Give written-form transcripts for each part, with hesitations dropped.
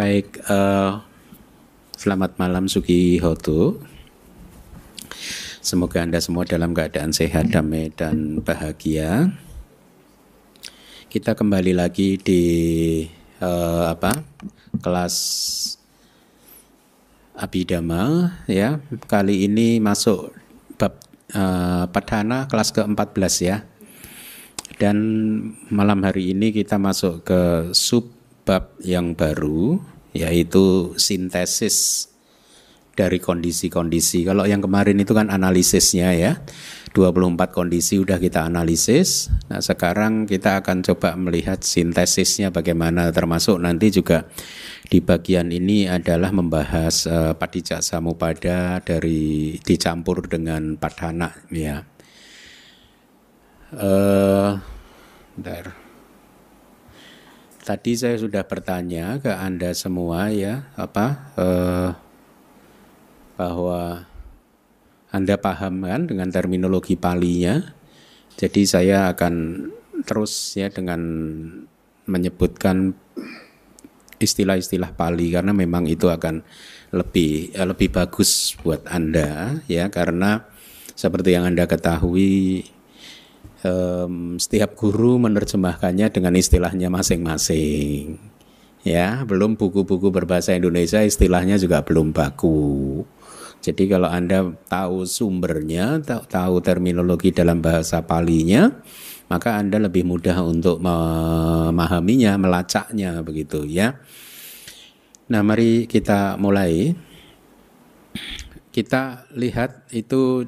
Baik, selamat malam Sugihoto. Semoga Anda semua dalam keadaan sehat, damai, dan bahagia. Kita kembali lagi di kelas Abhidhamma, ya. Kali ini masuk bab Padhana kelas ke-14 ya. Dan malam hari ini kita masuk ke subbab yang baru, yaitu sintesis dari kondisi-kondisi. Kalau yang kemarin itu kan analisisnya ya, 24 kondisi udah kita analisis. Nah sekarang kita akan coba melihat sintesisnya bagaimana, termasuk nanti juga di bagian ini adalah membahas Paticcasamuppada dari dicampur dengan Padhana ya. Bentar. Tadi saya sudah bertanya ke Anda semua ya, bahwa Anda paham kan dengan terminologi Palinya. Jadi saya akan terus ya dengan menyebutkan istilah-istilah Pali karena memang itu akan lebih bagus buat Anda ya, karena seperti yang Anda ketahui setiap guru menerjemahkannya dengan istilahnya masing-masing ya, belum buku-buku berbahasa Indonesia istilahnya juga belum baku. Jadi kalau Anda tahu sumbernya, tahu terminologi dalam bahasa Palinya, maka Anda lebih mudah untuk memahaminya, melacaknya begitu ya. Nah, mari kita mulai. Kita lihat itu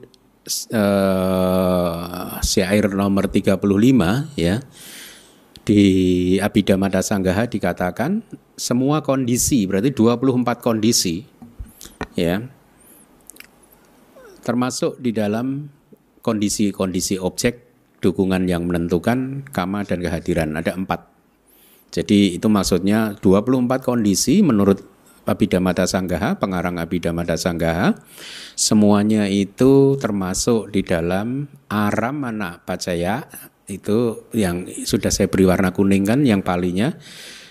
syair nomor 35 ya. Di Abhidhammadasanggaha dikatakan semua kondisi, berarti 24 kondisi ya, termasuk di dalam kondisi-kondisi objek dukungan yang menentukan kama dan kehadiran, ada 4. Jadi itu maksudnya 24 kondisi menurut Abhidhammadasanggaha, pengarang Abhidhammadasanggaha, semuanya itu termasuk di dalam aramana pacaya, itu yang sudah saya beri warna kuning kan yang Palinya,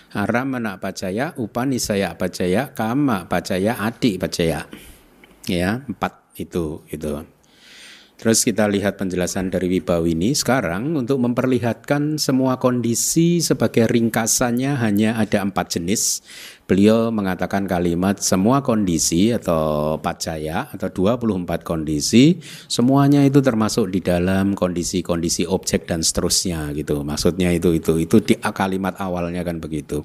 aramana pacaya, upanisaya pacaya, kama pacaya, adi pacaya ya, 4 itu gitu. Terus kita lihat penjelasan dari Wibawini. Sekarang untuk memperlihatkan semua kondisi sebagai ringkasannya hanya ada 4 jenis. Beliau mengatakan kalimat semua kondisi atau pacaya atau 24 kondisi, semuanya itu termasuk di dalam kondisi-kondisi objek dan seterusnya gitu. Maksudnya itu di kalimat awalnya kan begitu.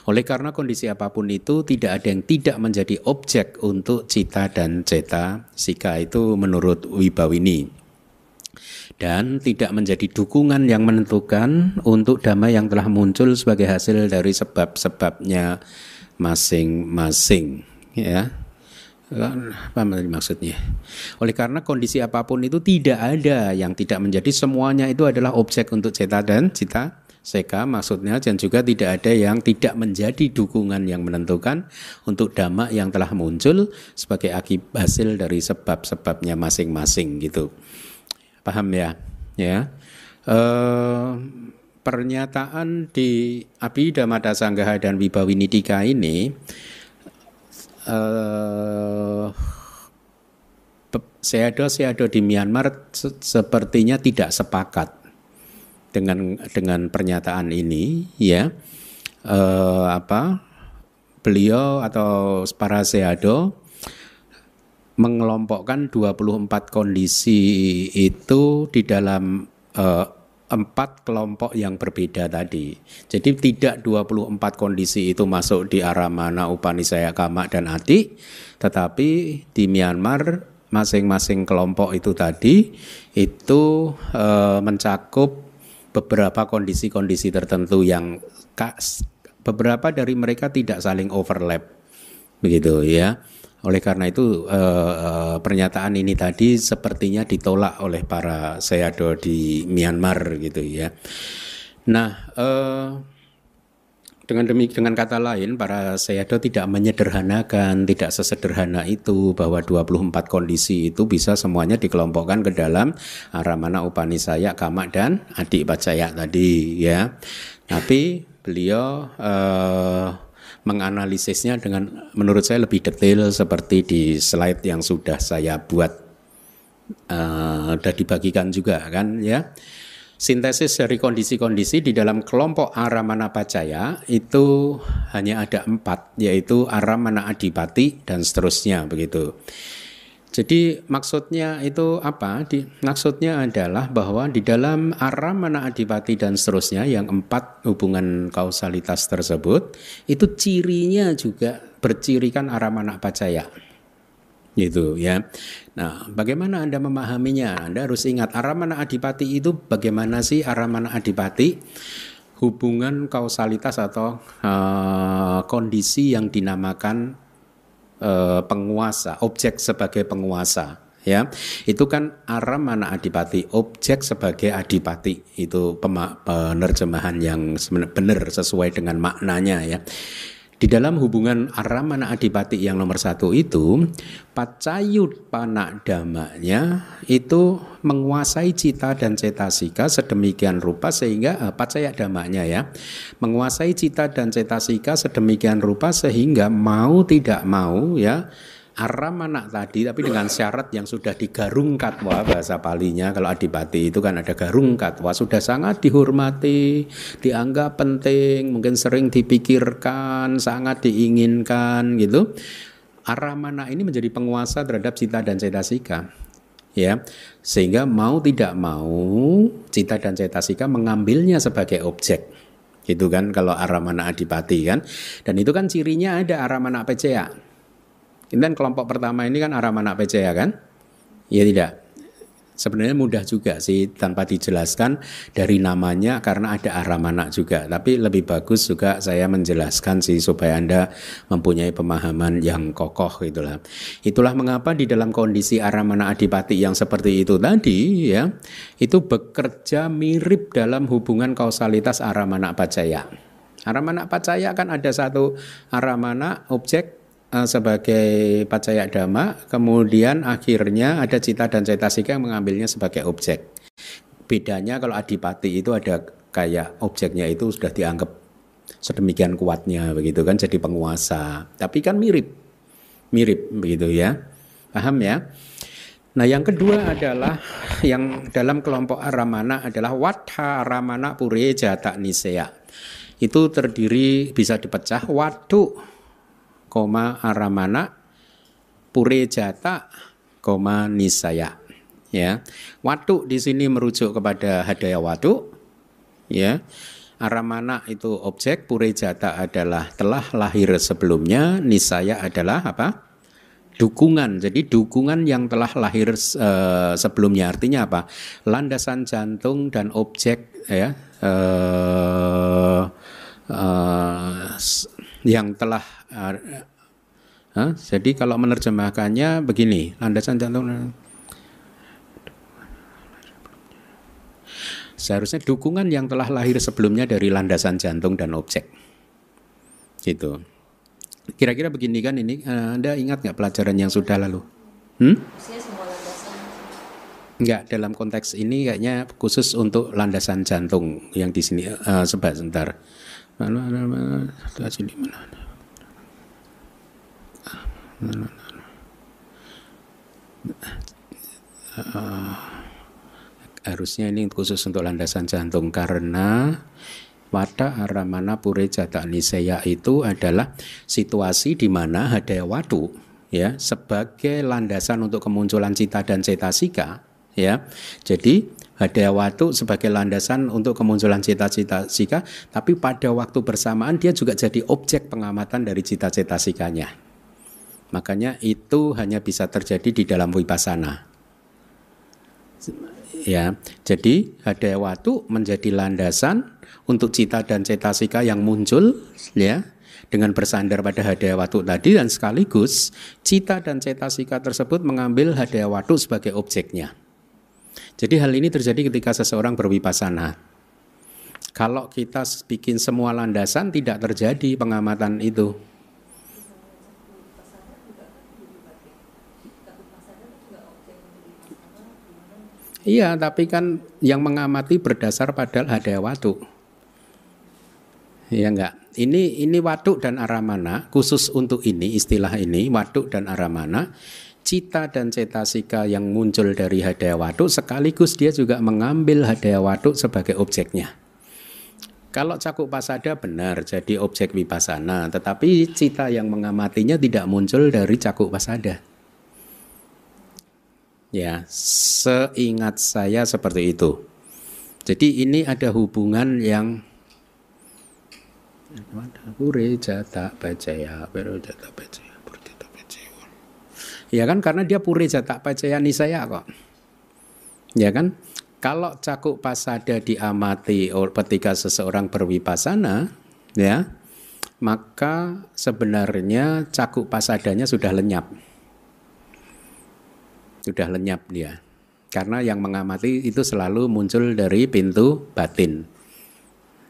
Oleh karena kondisi apapun itu tidak ada yang tidak menjadi objek untuk cita dan cetasika, itu menurut Wibawini. Dan tidak menjadi dukungan yang menentukan untuk dhamma yang telah muncul sebagai hasil dari sebab-sebabnya masing-masing ya. Apa maksudnya? Oleh karena kondisi apapun itu tidak ada yang tidak menjadi, semuanya itu adalah objek untuk cita dan cita seka maksudnya, dan juga tidak ada yang tidak menjadi dukungan yang menentukan untuk dhamma yang telah muncul sebagai akibat hasil dari sebab-sebabnya masing-masing gitu. Paham ya? Ya. Pernyataan di Abhidhammadasanggaha dan Wibawinidika ini Sayadaw di Myanmar sepertinya tidak sepakat dengan pernyataan ini ya. Beliau atau para Sayadaw mengelompokkan 24 kondisi itu di dalam 4 kelompok yang berbeda tadi. Jadi tidak 24 kondisi itu masuk di aramana, upanisaya, kama, dan adi, tetapi di Myanmar masing-masing kelompok itu tadi itu mencakup beberapa kondisi-kondisi tertentu yang beberapa dari mereka tidak saling overlap begitu ya. Oleh karena itu pernyataan ini tadi sepertinya ditolak oleh para Sayadaw di Myanmar gitu ya. Nah, dengan kata lain para Sayadaw tidak menyederhanakan, tidak sesederhana itu bahwa 24 kondisi itu bisa semuanya dikelompokkan ke dalam aramana, upanisaya, kama, dan adi pacaya tadi ya. Tapi beliau menganalisisnya dengan menurut saya lebih detail seperti di slide yang sudah saya buat, sudah dibagikan juga kan ya. Sintesis dari kondisi-kondisi di dalam kelompok Aramana Pacaya itu hanya ada 4, yaitu Aramana Adipati dan seterusnya begitu. Jadi maksudnya itu apa? Maksudnya adalah bahwa di dalam Aramana Adipati dan seterusnya yang 4 hubungan kausalitas tersebut itu cirinya juga bercirikan Aramana Pacaya. Gitu ya. Nah, bagaimana Anda memahaminya? Anda harus ingat Aramana Adipati itu bagaimana sih Aramana Adipati? Hubungan kausalitas atau kondisi yang dinamakan penguasa, objek sebagai penguasa ya. Itu kan Aramana Adipati, objek sebagai adipati. Itu penerjemahan yang benar sesuai dengan maknanya ya. Di dalam hubungan Aramana Adipati yang nomor 1 itu, Pacayutpana damanya itu menguasai cita dan cetasika sedemikian rupa sehingga Pacaya damanya ya, menguasai cita dan cetasika sedemikian rupa sehingga mau tidak mau ya, Aramana tadi tapi dengan syarat yang sudah digarung katwa, bahasa Palinya kalau adipati itu kan ada garung katwa, sudah sangat dihormati, dianggap penting, mungkin sering dipikirkan, sangat diinginkan gitu. Aramana ini menjadi penguasa terhadap cita dan cetasika ya, sehingga mau tidak mau cita dan cetasika mengambilnya sebagai objek gitu kan kalau Aramana Adipati kan. Dan itu kan cirinya ada Aramana Pacaya. Dan kelompok pertama ini kan Aramana Pacaya kan? Ya tidak. Sebenarnya mudah juga sih tanpa dijelaskan dari namanya karena ada Aramana juga. Tapi lebih bagus juga saya menjelaskan sih supaya Anda mempunyai pemahaman yang kokoh itulah. Itulah mengapa di dalam kondisi Aramana Adipati yang seperti itu tadi ya, itu bekerja mirip dalam hubungan kausalitas Aramana Pacaya. Aramana Pacaya kan ada satu Aramana objek sebagai pacaya dhamma, kemudian akhirnya ada cita dan cetasika yang mengambilnya sebagai objek. Bedanya kalau adipati itu ada kayak objeknya itu sudah dianggap sedemikian kuatnya begitu kan, jadi penguasa. Tapi kan mirip begitu ya, paham ya? Nah yang kedua adalah yang dalam kelompok Aramana adalah Wadha Aramana Pure Jata Nisaya. Itu terdiri bisa dipecah Wadu Aramana Pure Jata Nisaya ya. Wadu di sini merujuk kepada Hadaya Wadu ya. Aramana itu objek, Pure Jata adalah telah lahir sebelumnya, Nisaya adalah apa? Dukungan. Jadi dukungan yang telah lahir sebelumnya, artinya apa? Landasan jantung dan objek ya yang telah jadi kalau menerjemahkannya begini, landasan jantung seharusnya dukungan yang telah lahir sebelumnya dari landasan jantung dan objek gitu. Kira-kira begini kan ini, Anda ingat nggak pelajaran yang sudah lalu? Enggak, dalam konteks ini kayaknya khusus untuk landasan jantung yang di sini sebentar. Harusnya ini khusus untuk landasan jantung karena Wada Aramana Pure Jata Nisaya itu adalah situasi di mana Hadaya Wadu ya sebagai landasan untuk kemunculan cita dan cetasika ya. Jadi Hadaya Wadu sebagai landasan untuk kemunculan cita-cetasika, tapi pada waktu bersamaan dia juga jadi objek pengamatan dari cita-cetasikanya. Makanya itu hanya bisa terjadi di dalam vipassana. Ya, jadi Hadaya Wadu menjadi landasan untuk cita dan cetasika yang muncul ya dengan bersandar pada Hadaya Wadu tadi, dan sekaligus cita dan cetasika tersebut mengambil Hadaya Wadu sebagai objeknya. Jadi hal ini terjadi ketika seseorang berwipasana. Kalau kita bikin semua landasan tidak terjadi pengamatan itu. Iya, tapi kan yang mengamati berdasar pada Hadaya Wadu. Ya enggak. Ini waduk dan aramana khusus untuk ini, istilah ini waduk dan aramana, cita dan cetasika yang muncul dari hadaya waduk sekaligus dia juga mengambil hadaya waduk sebagai objeknya. Kalau cakuk pasada benar jadi objek vipassana, tetapi cita yang mengamatinya tidak muncul dari cakuk pasada. Ya, seingat saya seperti itu. Jadi ini ada hubungan yang pure jata pacaya, ya kan, karena dia pure jata pacaya nisaya kok. Ya kan? Kalau cakuk pasada diamati ketika seseorang bervipassana, ya, maka sebenarnya cakuk pasadanya sudah lenyap. Sudah lenyap dia. Karena yang mengamati itu selalu muncul dari pintu batin.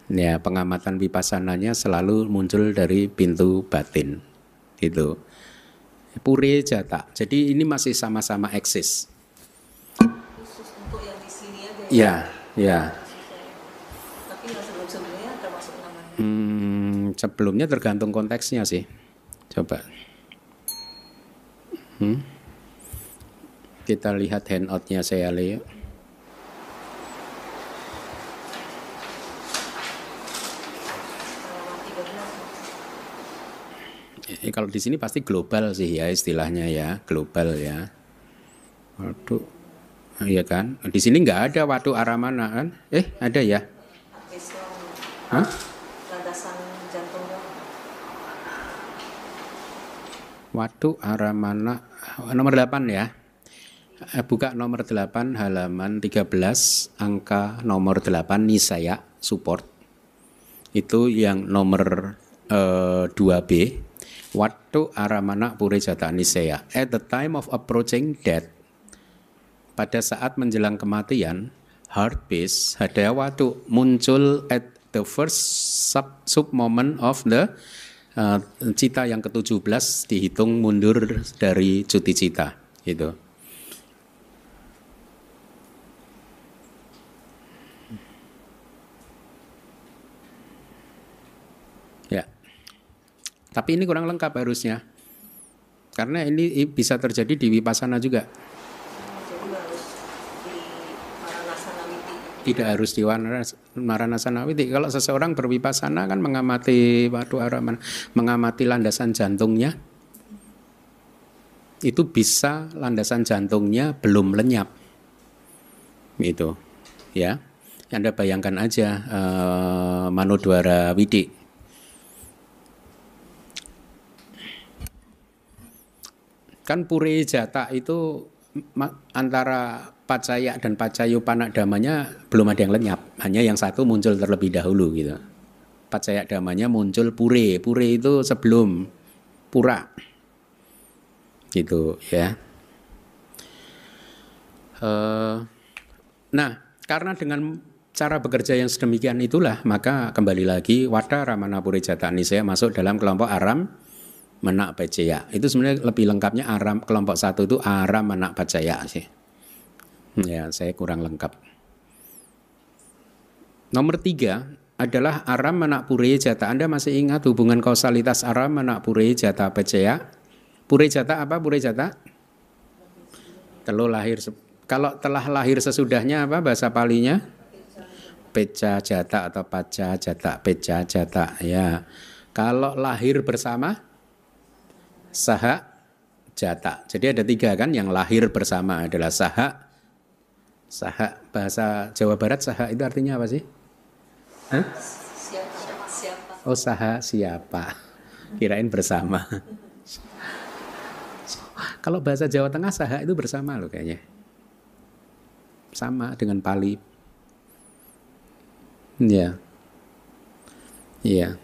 Ya, pengamatan vipassananya selalu muncul dari pintu batin. Itu. Pure jata. Jadi ini masih sama-sama eksis. Khusus untuk yang di sini aja. Ya, ya. Tapi yang sebelum-sebelumnya termasuk namanya. Sebelumnya tergantung konteksnya sih. Coba. Kita lihat handout-nya saya lihat. Kalau di sini pasti global sih ya istilahnya ya, global ya. Waduh, iya kan? Di sini nggak ada waduk aramana kan? Ada ya? Hah? Landasan jantungnya. Waduk aramana nomor 8 ya. Buka nomor 8 halaman 13 angka nomor 8 nisaya support. Itu yang nomor 2B. Waduk aramana pure jata nisaya. At the time of approaching death, pada saat menjelang kematian, heart beats hadaya waduk muncul at the first sub moment of the cita yang ke-17 dihitung mundur dari cuti cita gitu. Ya. Tapi ini kurang lengkap harusnya. Karena ini bisa terjadi di vipassana juga. Jadi harus di Maranasana Witi. Tidak harus di Maranasana Witi. Kalau seseorang bervipassana kan mengamati waduk aramana, mengamati landasan jantungnya. Itu bisa landasan jantungnya belum lenyap. Itu, ya. Anda bayangkan aja Manodwara Widi. Kan pure jata itu antara pacaya dan pacayupana damanya belum ada yang lenyap, hanya yang satu muncul terlebih dahulu gitu. Pacaya damanya muncul pure itu sebelum pura, gitu ya. Nah, karena dengan cara bekerja yang sedemikian itulah, maka kembali lagi Wada Ramana Pure Jata Nisaya masuk dalam kelompok aram menak pacaya. Itu sebenarnya lebih lengkapnya aram, kelompok 1 itu aram menak pacaya sih. Ya, saya kurang lengkap. Nomor 3 adalah aram menak pure jata. Anda masih ingat hubungan kausalitas aram menak pure jata pacaya? Pure jata apa pure jata? Kalau telah lahir sesudahnya apa bahasa palinya? Peca jata atau paca jata, peca jata ya. Kalau lahir bersama saha jata. Jadi ada 3 kan, yang lahir bersama adalah saha. Saha bahasa Jawa Barat saha itu artinya apa sih? Hah? Siapa? Oh, saha siapa? Kirain bersama. Kalau bahasa Jawa Tengah saha itu bersama loh kayaknya. Sama dengan Pali. Ya. Iya.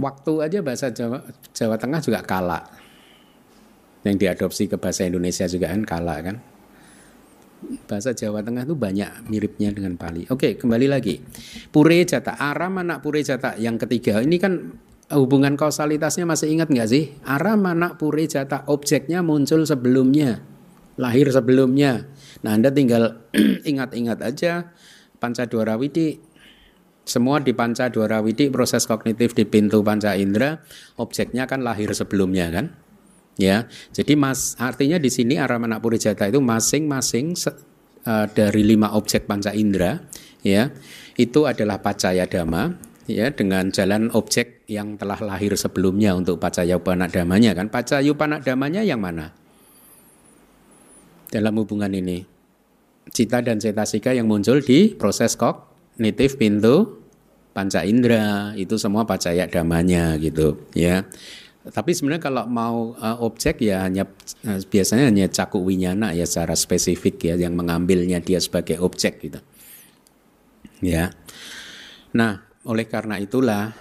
Waktu aja bahasa Jawa Tengah juga kala. Yang diadopsi ke bahasa Indonesia juga kan kala kan. Bahasa Jawa Tengah itu banyak miripnya dengan Pali. Oke, kembali lagi. Pure jata, aram anak pure jata yang ketiga. Ini kan hubungan kausalitasnya masih ingat nggak sih? Aram anak pure jata, objeknya muncul sebelumnya, lahir sebelumnya. Nah, Anda tinggal ingat-ingat aja Pancadwara Widi. Semua di panca dwarawidi, proses kognitif di pintu panca indera, objeknya kan lahir sebelumnya kan? Ya, jadi artinya di sini Aramana Purijata itu masing-masing dari 5 objek panca indera, ya, itu adalah pacaya dhamma, ya, dengan jalan objek yang telah lahir sebelumnya untuk pacayupana dhammanya kan? Pacayupana dhammanya yang mana? Dalam hubungan ini, cita dan cetasika yang muncul di proses kognitif pintu panca indera itu semua pacaya dhammanya gitu, ya. Tapi sebenarnya kalau mau objek ya hanya biasanya hanya caku winyana ya secara spesifik ya yang mengambilnya dia sebagai objek gitu. Ya. Nah, oleh karena itulah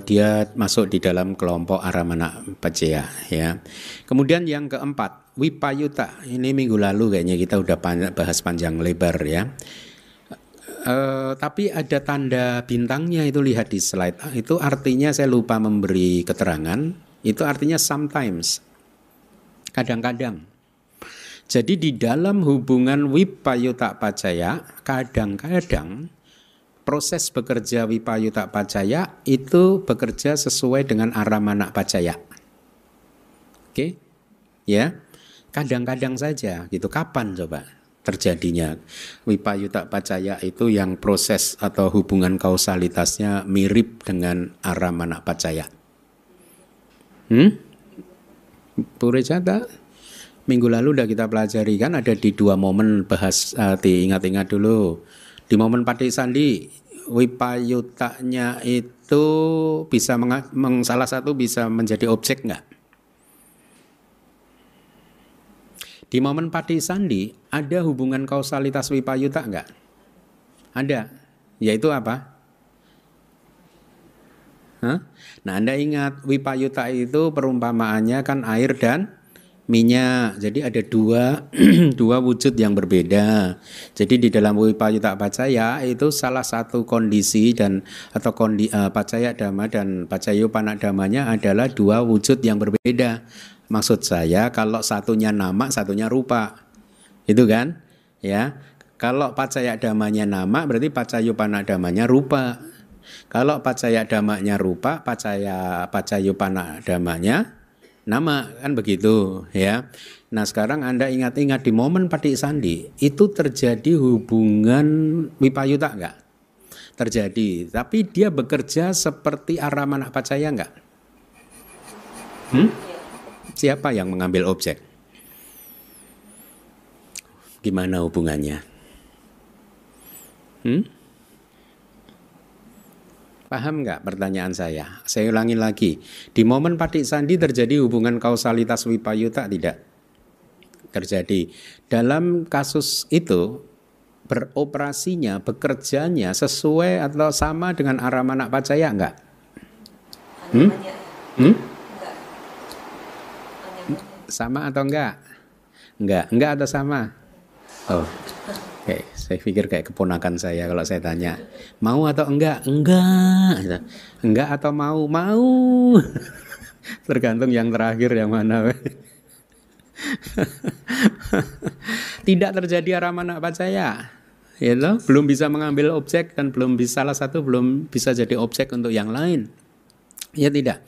dia masuk di dalam kelompok Aramana Paccaya ya. Kemudian yang keempat, Vipayuta. Ini minggu lalu kayaknya kita udah bahas panjang lebar ya. Tapi ada tanda bintangnya itu, lihat di slide. Itu artinya saya lupa memberi keterangan. Itu artinya sometimes, kadang-kadang. Jadi di dalam hubungan Vipayuta Paccaya, kadang-kadang proses bekerja Vipayuta Paccaya itu bekerja sesuai dengan Aramana Paccaya. Oke? Ya. Kadang-kadang saja gitu. Kapan coba terjadinya Vipayuta Paccaya itu yang proses atau hubungan kausalitasnya mirip dengan Aramana Paccaya? Purijata minggu lalu udah kita pelajari kan, ada di 2 momen bahas, diingat-ingat dulu. Di momen Patisandi, Vipayutanya itu bisa salah satu bisa menjadi objek enggak? Di momen Patisandi ada hubungan kausalitas Vipayuta enggak? Ada. Yaitu apa? Nah, Anda ingat Vipayuta itu perumpamaannya kan air dan minyak. Jadi ada dua wujud yang berbeda. Jadi di dalam Vipayuta Paccaya itu salah satu kondisi dan atau Paccaya Dhamma dan Pacayupana Dhammanya adalah 2 wujud yang berbeda. Maksud saya kalau satunya nama, satunya rupa. Itu kan? Ya. Kalau Paccaya Dhammanya nama berarti Pacayupana Dhammanya rupa. Kalau Paccaya Dhammanya rupa, Pacayupana Dhammanya nama, kan begitu ya. Nah, sekarang Anda ingat-ingat di momen Patisandi itu terjadi hubungan Vipayuta enggak? Terjadi, tapi dia bekerja seperti Aramana Paccaya enggak? Siapa yang mengambil objek? Gimana hubungannya? Paham nggak pertanyaan saya? Saya ulangi lagi. Di momen Patisandi terjadi hubungan kausalitas Vipayuta tidak? Terjadi. Dalam kasus itu beroperasinya, bekerjanya sesuai atau sama dengan Aramana Paccaya enggak? Sama atau enggak? Enggak atau sama? Oh. Oke, saya pikir kayak keponakan saya kalau saya tanya, mau atau enggak? Enggak. Enggak atau mau? Mau. Tergantung yang terakhir yang mana. Tidak terjadi Aramana Paccaya. Ya loh, belum bisa mengambil objek dan salah satu belum bisa jadi objek untuk yang lain. Ya tidak.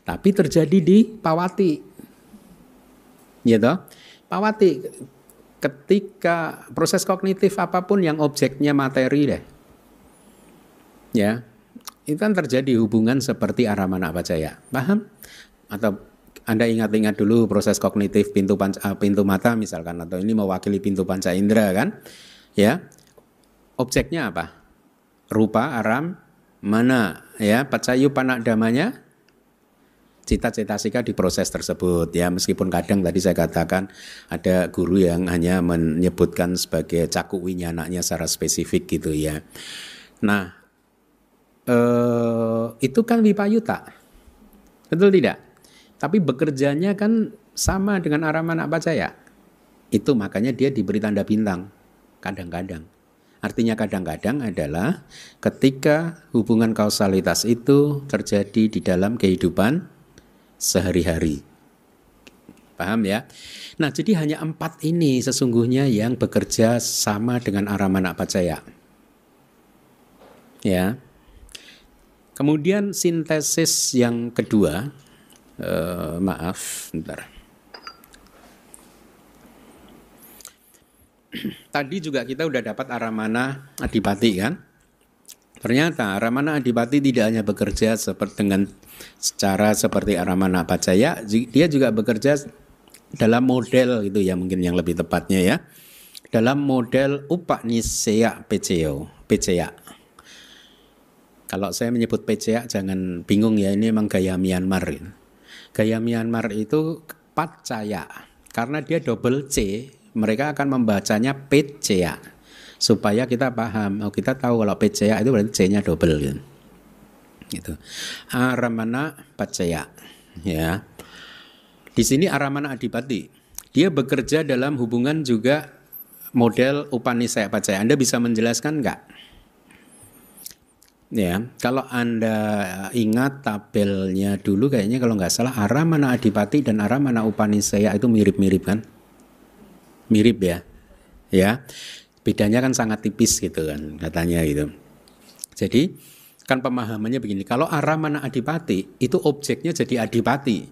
Tapi terjadi di Pawati. Ya toh? Pawati ketika proses kognitif apapun yang objeknya materi deh, ya, itu kan terjadi hubungan seperti Aramana Paccaya. Paham? Atau Anda ingat-ingat dulu proses kognitif pintu mata misalkan, atau ini mewakili pintu panca indera kan? Ya, objeknya apa? Rupa, aram, mana? Ya, Pacayupana Dhammanya cita cetasika di proses tersebut ya, meskipun kadang tadi saya katakan ada guru yang hanya menyebutkan sebagai caku winyananya secara spesifik gitu ya. Nah, itu kan Vipayuta, betul tidak? Tapi bekerjanya kan sama dengan Aramana Paccaya. Itu makanya dia diberi tanda bintang kadang-kadang. Artinya kadang-kadang adalah ketika hubungan kausalitas itu terjadi di dalam kehidupan sehari-hari. Paham ya? Nah, jadi hanya 4 ini sesungguhnya yang bekerja sama dengan Aramana Paccaya. Ya. Kemudian sintesis yang kedua, maaf, bentar. Tadi juga kita udah dapat Aramana Adipati kan? Ternyata Aramana Adipati tidak hanya bekerja dengan secara seperti Aramana Pacaya, dia juga bekerja dalam model itu ya, mungkin yang lebih tepatnya ya, dalam model Upanisaya Pecaya. Kalau saya menyebut Pecaya jangan bingung ya, ini memang gaya Myanmar. Gaya Myanmar itu Pacaya, karena dia double C, mereka akan membacanya Pecaya supaya kita paham. Oh, kita tahu kalau Pecaya itu berarti C-nya double gitu. Aramana Pacaya ya. Di sini Aramana Adipati, dia bekerja dalam hubungan juga model Upanisaya Pacaya. Anda bisa menjelaskan enggak? Ya, kalau Anda ingat tabelnya dulu kayaknya kalau nggak salah Aramana Adipati dan Aramana Upanisaya itu mirip-mirip kan? Mirip ya. Ya. Bedanya kan sangat tipis gitu kan katanya gitu. Jadi kan pemahamannya begini, kalau Aramana Adipati itu objeknya jadi adipati.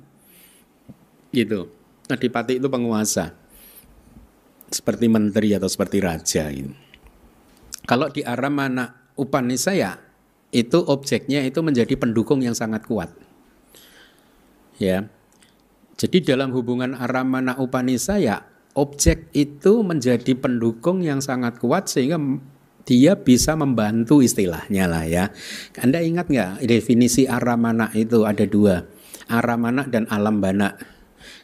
Gitu. Adipati itu penguasa. Seperti menteri atau seperti raja gitu. Kalau di Aramana Upanisaya itu objeknya itu menjadi pendukung yang sangat kuat. Ya. Jadi dalam hubungan Aramana Upanisaya, objek itu menjadi pendukung yang sangat kuat sehingga dia bisa membantu istilahnya lah ya. Anda ingat nggak definisi Aramana itu ada dua, Aramana dan Alambana.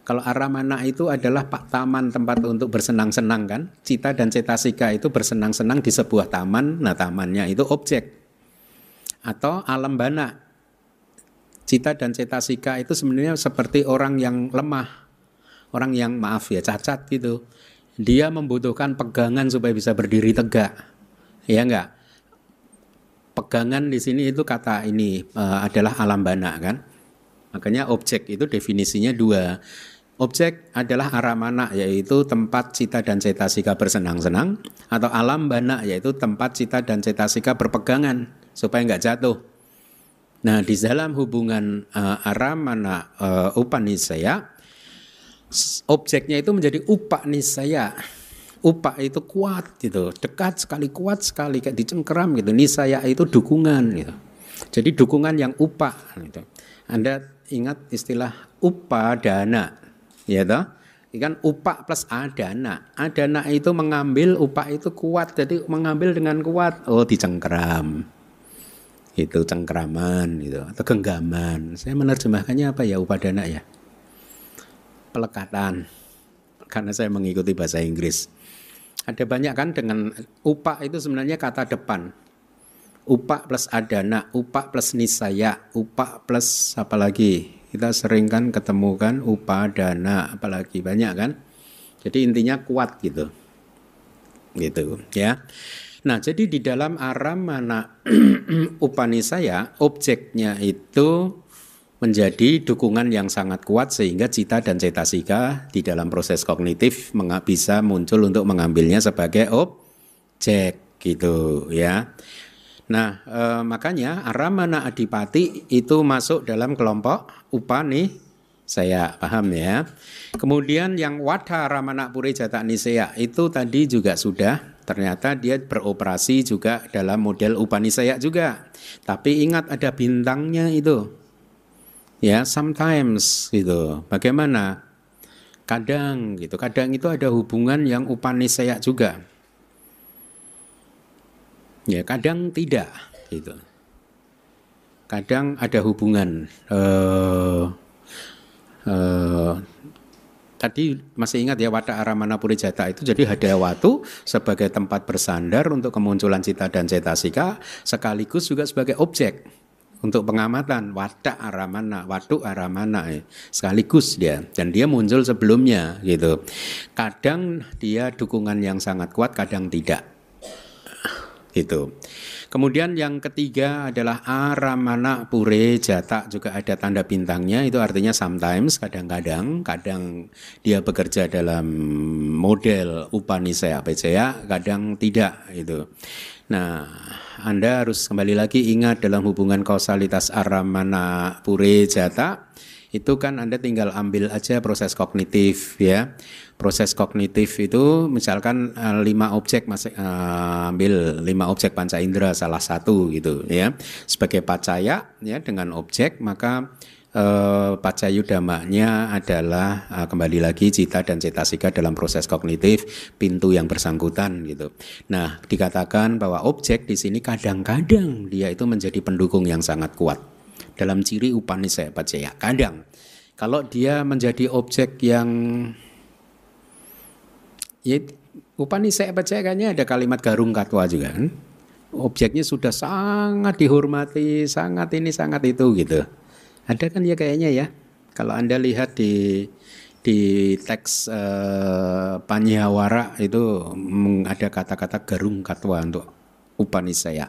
Kalau Aramana itu adalah taman tempat untuk bersenang-senang kan, cita dan cetasika itu bersenang-senang di sebuah taman, nah tamannya itu objek. Atau Alambana, cita dan cetasika itu sebenarnya seperti orang yang lemah, orang yang maaf ya cacat gitu. Dia membutuhkan pegangan supaya bisa berdiri tegak. Ya enggak? Pegangan di sini itu kata ini adalah Alambana kan. Makanya objek itu definisinya dua. Objek adalah Aramana, yaitu tempat cita dan cetasika bersenang-senang, atau Alambana, yaitu tempat cita dan cetasika berpegangan supaya enggak jatuh. Nah, di dalam hubungan Aramana Upanisaya, objeknya itu menjadi Upanisaya. Upa itu kuat gitu, dekat sekali, kuat sekali, kayak dicengkeram gitu. Nisaya itu dukungan gitu. Jadi dukungan yang upa gitu. Anda ingat istilah upadana, ya toh? Kan upa plus adana. Adana itu mengambil, upa itu kuat, jadi mengambil dengan kuat. Oh, dicengkeram. Itu cengkeraman gitu, atau genggaman. Saya menerjemahkannya apa ya upadana ya? Pelekatan. Karena saya mengikuti bahasa Inggris. Ada banyak kan dengan upa itu sebenarnya kata depan. Upa plus adana, upa plus nisaya, upa plus apa lagi? Kita sering kan ketemu kan upadana, apalagi banyak kan? Jadi intinya kuat gitu. Gitu ya. Nah, jadi di dalam Aramana Upanisaya, objeknya itu menjadi dukungan yang sangat kuat sehingga cita dan cetasika di dalam proses kognitif bisa muncul untuk mengambilnya sebagai objek gitu ya. Nah, makanya Aramana Adipati itu masuk dalam kelompok Upanisaya, paham ya. Kemudian yang Wadha Aramana Purijata Nisaya itu tadi juga sudah, ternyata dia beroperasi juga dalam model Upanisaya juga. Tapi ingat ada bintangnya itu. Ya, sometimes gitu. Bagaimana? Kadang gitu. Kadang itu ada hubungan yang Upanisaya juga. Ya, kadang tidak gitu. Kadang ada hubungan tadi masih ingat ya Wadha Aramana Purijata itu jadi Hadayawatu sebagai tempat bersandar untuk kemunculan cita dan cetasika sekaligus juga sebagai objek untuk pengamatan Wadha Aramana, Wadu Aramana sekaligus dia, dan dia muncul sebelumnya gitu. Kadang dia dukungan yang sangat kuat, kadang tidak. Gitu. Kemudian yang ketiga adalah Aramana Purijata, juga ada tanda bintangnya, itu artinya sometimes, kadang-kadang, kadang dia bekerja dalam model Upanisaya Pecaya, kadang tidak itu. Nah, Anda harus kembali lagi ingat dalam hubungan kausalitas aramana pure jata, itu kan Anda tinggal ambil aja proses kognitif ya. Proses kognitif itu misalkan 5 objek ambil 5 objek panca indera salah satu gitu ya. Sebagai pacaya ya dengan objek, maka pacayudamanya adalah kembali lagi cita dan cetasika dalam proses kognitif pintu yang bersangkutan gitu. Nah, dikatakan bahwa objek di sini kadang-kadang dia itu menjadi pendukung yang sangat kuat dalam ciri upanisaya pacaya. Kadang kalau dia menjadi objek yang ya, upanisaya pacaya kayaknya ada kalimat garung katwa juga kan. Objeknya sudah sangat dihormati, sangat ini sangat itu gitu. Ada kan ya kayaknya ya. Kalau Anda lihat di teks Panyawara itu ada kata-kata garung katwa untuk upanisaya.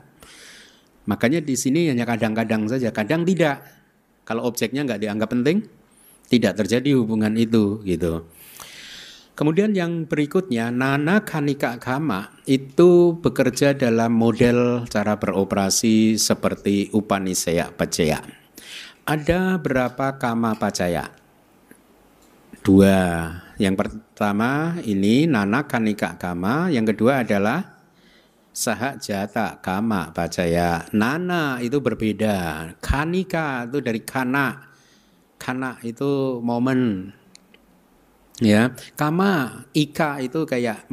Makanya di sini hanya kadang-kadang saja, kadang tidak. Kalau objeknya nggak dianggap penting, tidak terjadi hubungan itu gitu. Kemudian yang berikutnya, nana kanika kama itu bekerja dalam model cara beroperasi seperti upanisaya pacaya. Ada berapa kama pacaya? 2. Yang pertama ini nana kanika kama, yang kedua adalah saha jata kama pacaya. Nana itu berbeda, kanika itu dari kana. Kana itu momen. Ya, kama ika itu kayak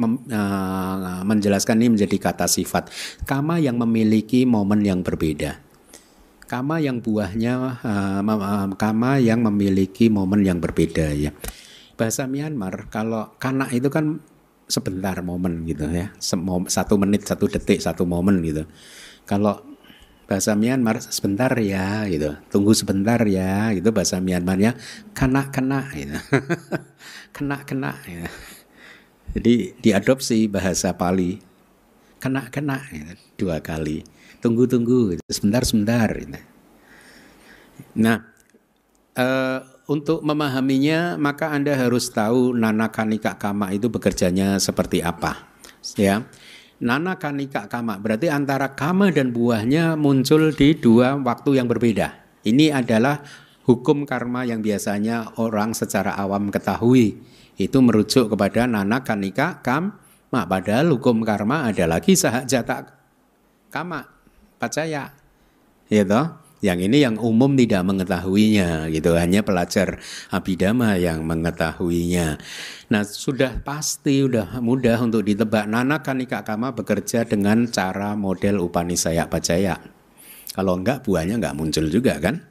menjelaskan ini menjadi kata sifat. Kama yang memiliki momen yang berbeda. Kama yang buahnya kama yang memiliki momen yang berbeda ya. Bahasa Myanmar kalau kana itu kan sebentar momen gitu ya. 1 menit, 1 detik, 1 momen gitu. Kalau bahasa Myanmar sebentar ya gitu. Tunggu sebentar ya gitu bahasa Myanmarnya kana gitu. Kena ya. Jadi diadopsi bahasa Pali. Kena gitu, 2 kali. Tunggu gitu. Sebentar gitu. Nah, untuk memahaminya maka Anda harus tahu nana kanika kama itu bekerjanya seperti apa. Ya. Nana kanika kama berarti antara kama dan buahnya muncul di 2 waktu yang berbeda. Ini adalah hukum karma yang biasanya orang secara awam ketahui. Itu merujuk kepada nana kanika kama. Padahal hukum karma ada lagi saha jata kama pacaya. Gitu. Yang ini yang umum tidak mengetahuinya gitu, hanya pelajar abhidhamma yang mengetahuinya. Nah, sudah pasti sudah mudah untuk ditebak nana kanika kama bekerja dengan cara model upanisaya pacaya. Kalau enggak buahnya enggak muncul juga kan?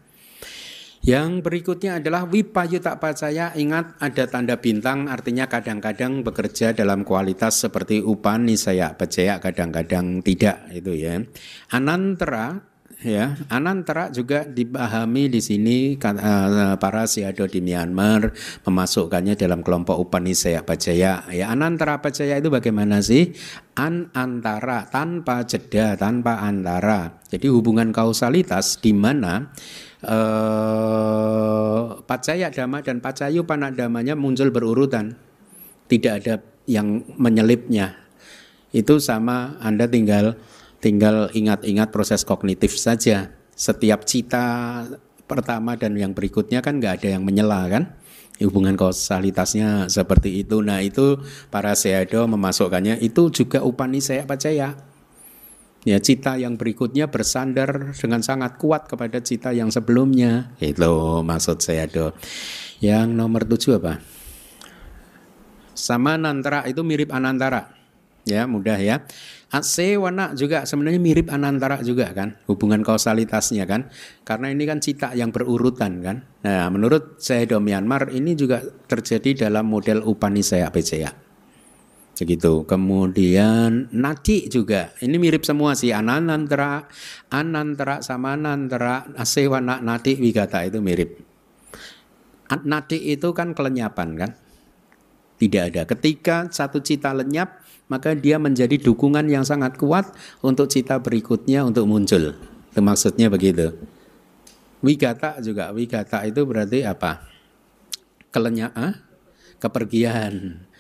Yang berikutnya adalah wipayuta pacaya. Ingat ada tanda bintang, artinya kadang-kadang bekerja dalam kualitas seperti upanisaya pacaya, kadang-kadang tidak itu ya. Anantara ya, anantara juga dipahami di sini para Sayadaw di Myanmar memasukkannya dalam kelompok upanisaya pacaya. Ya, anantara pacaya itu bagaimana sih? Antara, tanpa jeda, tanpa antara. Jadi hubungan kausalitas di mana pacaya dhamma dan pacayu panadhamanya muncul berurutan. Tidak ada yang menyelipnya. Itu sama, Anda tinggal ingat-ingat proses kognitif saja. Setiap cita pertama dan yang berikutnya kan nggak ada yang menyela kan? Hubungan kausalitasnya seperti itu. Nah itu para Sayadaw memasukkannya itu juga upanisaya pacaya. Ya, cita yang berikutnya bersandar dengan sangat kuat kepada cita yang sebelumnya. Itu maksud Sayadaw. Yang nomor 7 apa? Samanantara itu mirip anantara. Ya, mudah ya. Asewana juga sebenarnya mirip anantara juga kan, hubungan kausalitasnya kan. Karena ini kan cita yang berurutan kan. Nah, menurut Sayadaw Myanmar ini juga terjadi dalam model upanisaya pacaya. Begitu. Kemudian nati juga. Ini mirip semua sih, anantara sama anantara, asewana nati wigata itu mirip. Nati itu kan kelenyapan kan. Tidak ada. Ketika satu cita lenyap, maka dia menjadi dukungan yang sangat kuat untuk cita berikutnya untuk muncul. Itu maksudnya begitu. Wigata juga. Wigata itu berarti apa? Kepergian.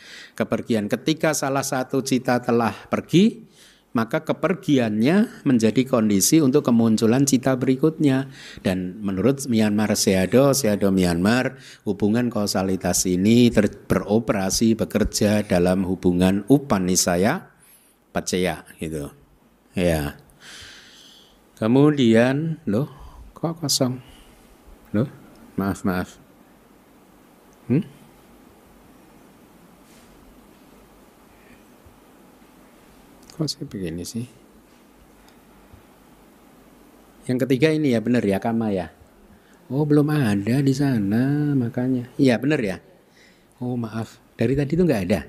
Ketika salah satu cita telah pergi, maka kepergiannya menjadi kondisi untuk kemunculan cita berikutnya. Dan menurut Myanmar Seado Myanmar, hubungan kausalitas ini beroperasi, bekerja dalam hubungan Upanisaya Paccaya gitu. Ya. Kemudian, loh, kok kosong? Loh, maaf. Kok saya begini sih? Yang ketiga ini ya, benar ya, kama ya? Oh, belum ada di sana, makanya. Iya, benar ya? Oh, maaf. Dari tadi itu nggak ada?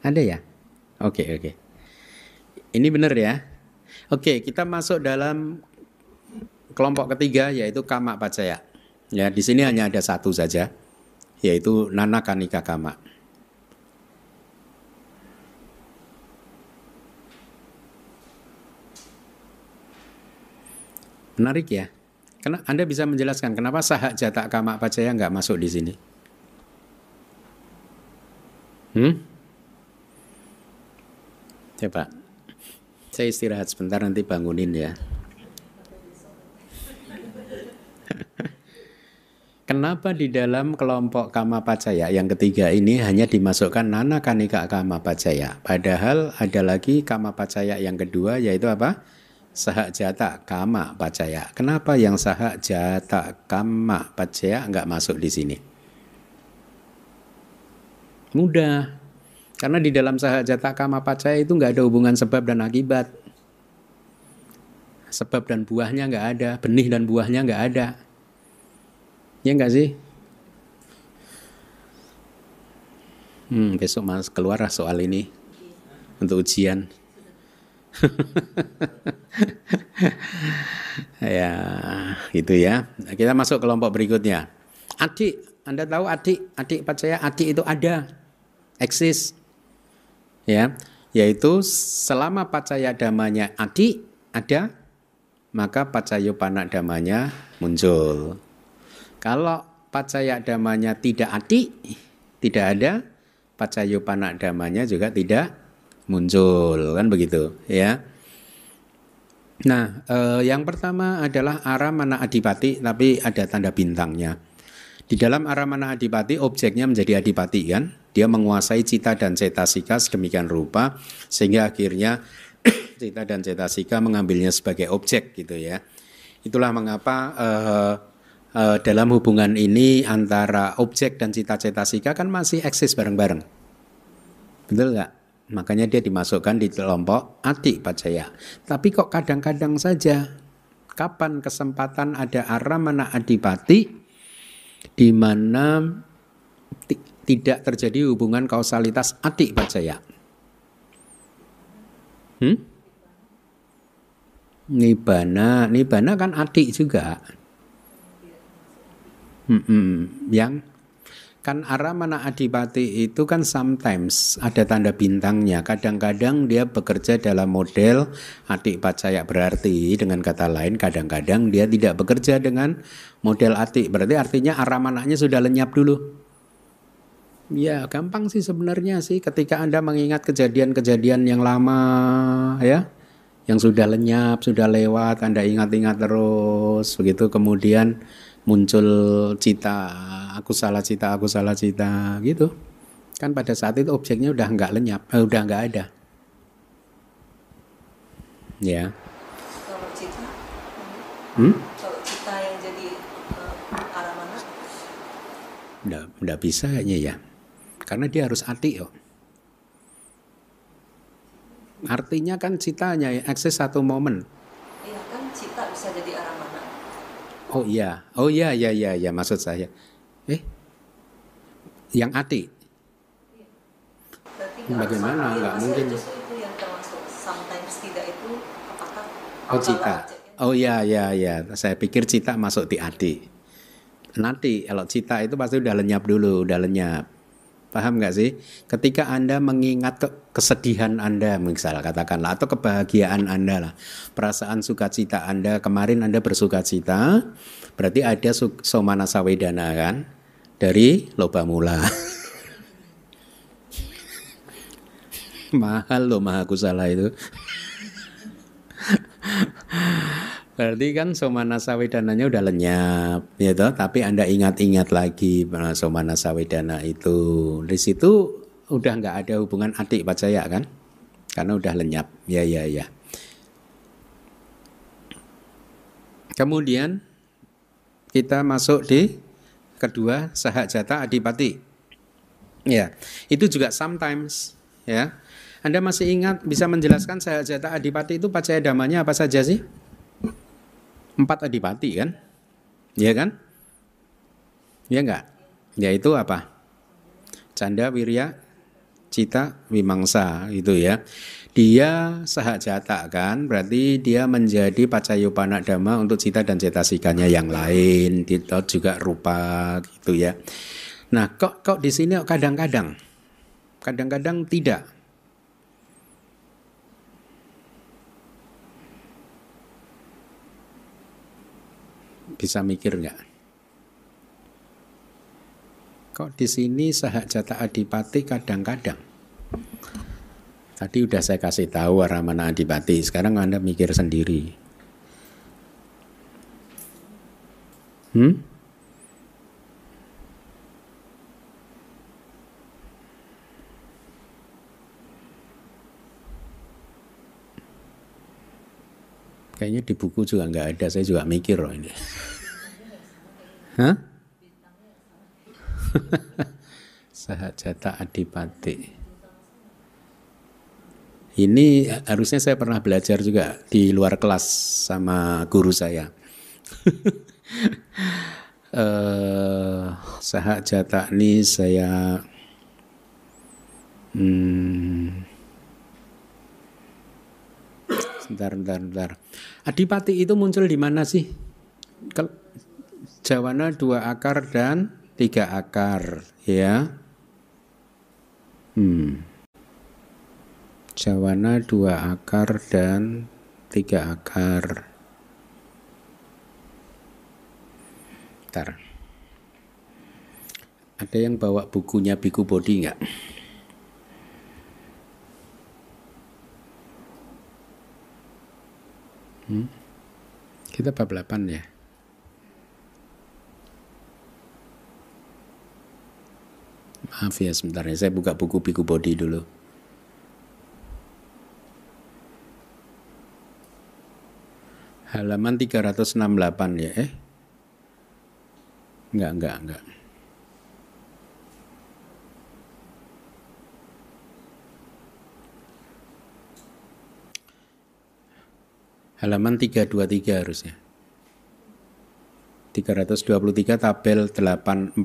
Ada ya? Oke. Ini benar ya? Oke, kita masuk dalam kelompok ketiga, yaitu kama paccaya. Ya, di sini hanya ada satu saja, yaitu nanakanika kama. Menarik ya. Karena Anda bisa menjelaskan kenapa saha jata kama paccaya nggak masuk di sini? Coba. Saya istirahat sebentar, nanti bangunin ya. Kenapa di dalam kelompok kama paccaya yang ketiga ini hanya dimasukkan nanakanika kama paccaya? Padahal ada lagi kama paccaya yang kedua, yaitu apa? Saha jata kama paccaya. Kenapa yang saha jata kama paccaya enggak masuk di sini? Mudah. Karena di dalam saha jata kama paccaya itu enggak ada hubungan sebab dan akibat. Sebab dan buahnya enggak ada, benih dan buahnya enggak ada. Ya enggak sih? Besok Mas keluar soal ini untuk ujian. Ya, gitu ya. Kita masuk kelompok berikutnya. Adik, Anda tahu adik paccaya, adik itu ada, eksis. Ya, yaitu selama paccaya dhammanya adik ada, maka paccayopana dhammanya muncul. Kalau paccaya dhammanya tidak adik, tidak ada, paccayopana dhammanya juga tidak muncul, kan begitu ya. Nah, yang pertama adalah aramana adipati, tapi ada tanda bintangnya. Di dalam aramana adipati, objeknya menjadi adipati kan, dia menguasai cita dan cetasika sedemikian rupa sehingga akhirnya cita dan cetasika mengambilnya sebagai objek gitu ya. Itulah mengapa dalam hubungan ini antara objek dan cita cetasika kan masih eksis bareng-bareng, betul nggak? Makanya dia dimasukkan di kelompok adik paccaya. Tapi kok kadang-kadang saja, kapan kesempatan ada aramana adipati di mana tidak terjadi hubungan kausalitas adik paccaya? Nibbana kan adik juga. Yang kan aramana adipati itu kan sometimes ada tanda bintangnya. Kadang-kadang dia bekerja dalam model adik paccaya, berarti dengan kata lain kadang-kadang dia tidak bekerja dengan model adik. Berarti artinya aramananya sudah lenyap dulu. Ya gampang sih sebenarnya sih, ketika Anda mengingat kejadian-kejadian yang lama ya, yang sudah lenyap, sudah lewat, Anda ingat-ingat terus begitu, kemudian muncul cita, aku salah cita gitu. Kan pada saat itu objeknya udah enggak lenyap, udah enggak ada. Ya. Kalau cita, kalau cita yang jadi aramana, Enggak bisa kayaknya ya. Karena dia harus adik kok. Artinya kan citanya akses satu momen. iya kan cita bisa jadi aramana. Oh iya, maksud saya. Yang adik. Berarti Bagaimana? Enggak mungkin. Justru itu yang termasuk sometimes tidak itu apakah? Oh cita. Oh iya. Saya pikir cita masuk di adik. Nanti kalau cita itu pasti udah lenyap dulu, udah lenyap. Paham nggak sih? Ketika Anda mengingat kesedihan Anda, misal katakanlah, atau kebahagiaan Anda lah, perasaan sukacita Anda, kemarin Anda bersukacita, berarti ada somanasa wedana kan, dari loba mula. Mahal loh Mahakusala itu. Berarti kan Somanasa Wedananya udah lenyap, ya toh? Tapi Anda ingat-ingat lagi Somanasa Wedana itu. Di situ udah nggak ada hubungan adik pacaya kan? Karena udah lenyap. Ya. Kemudian kita masuk di kedua Sahajata Adipati. Ya, itu juga sometimes ya. Anda masih ingat bisa menjelaskan Sahajata Adipati itu pacaya damanya apa saja sih? 4 adipati kan? Ya kan? Ya enggak? Yaitu apa? Canda, Wirya, Cita, Wimangsa itu ya. Dia sahajata kan, berarti dia menjadi pacayupana dhamma untuk cita dan cetasikanya yang lain. Itu juga rupa gitu ya. Nah, kok di sini kadang-kadang tidak. Bisa mikir nggak? Kok di sini Sahajata Adipati kadang-kadang? Tadi udah saya kasih tahu arah mana Adipati. Sekarang Anda mikir sendiri. Kayaknya di buku juga nggak ada. Saya juga mikir loh ini. Hah? Sahajata Adipati. Ini harusnya saya pernah belajar juga di luar kelas sama guru saya. Sahajata ini saya Bentar. Adipati itu muncul di mana sih? Jawana 2 akar dan 3 akar, ya. Jawana 2 akar dan 3 akar. Bentar. Ada yang bawa bukunya Biku Bodhi enggak? Kita bab 8 ya. Maaf ya sebentar ya, saya buka buku Biku Bodhi dulu. Halaman 368 ya. Enggak. Halaman 323 harusnya. 323 tabel 84.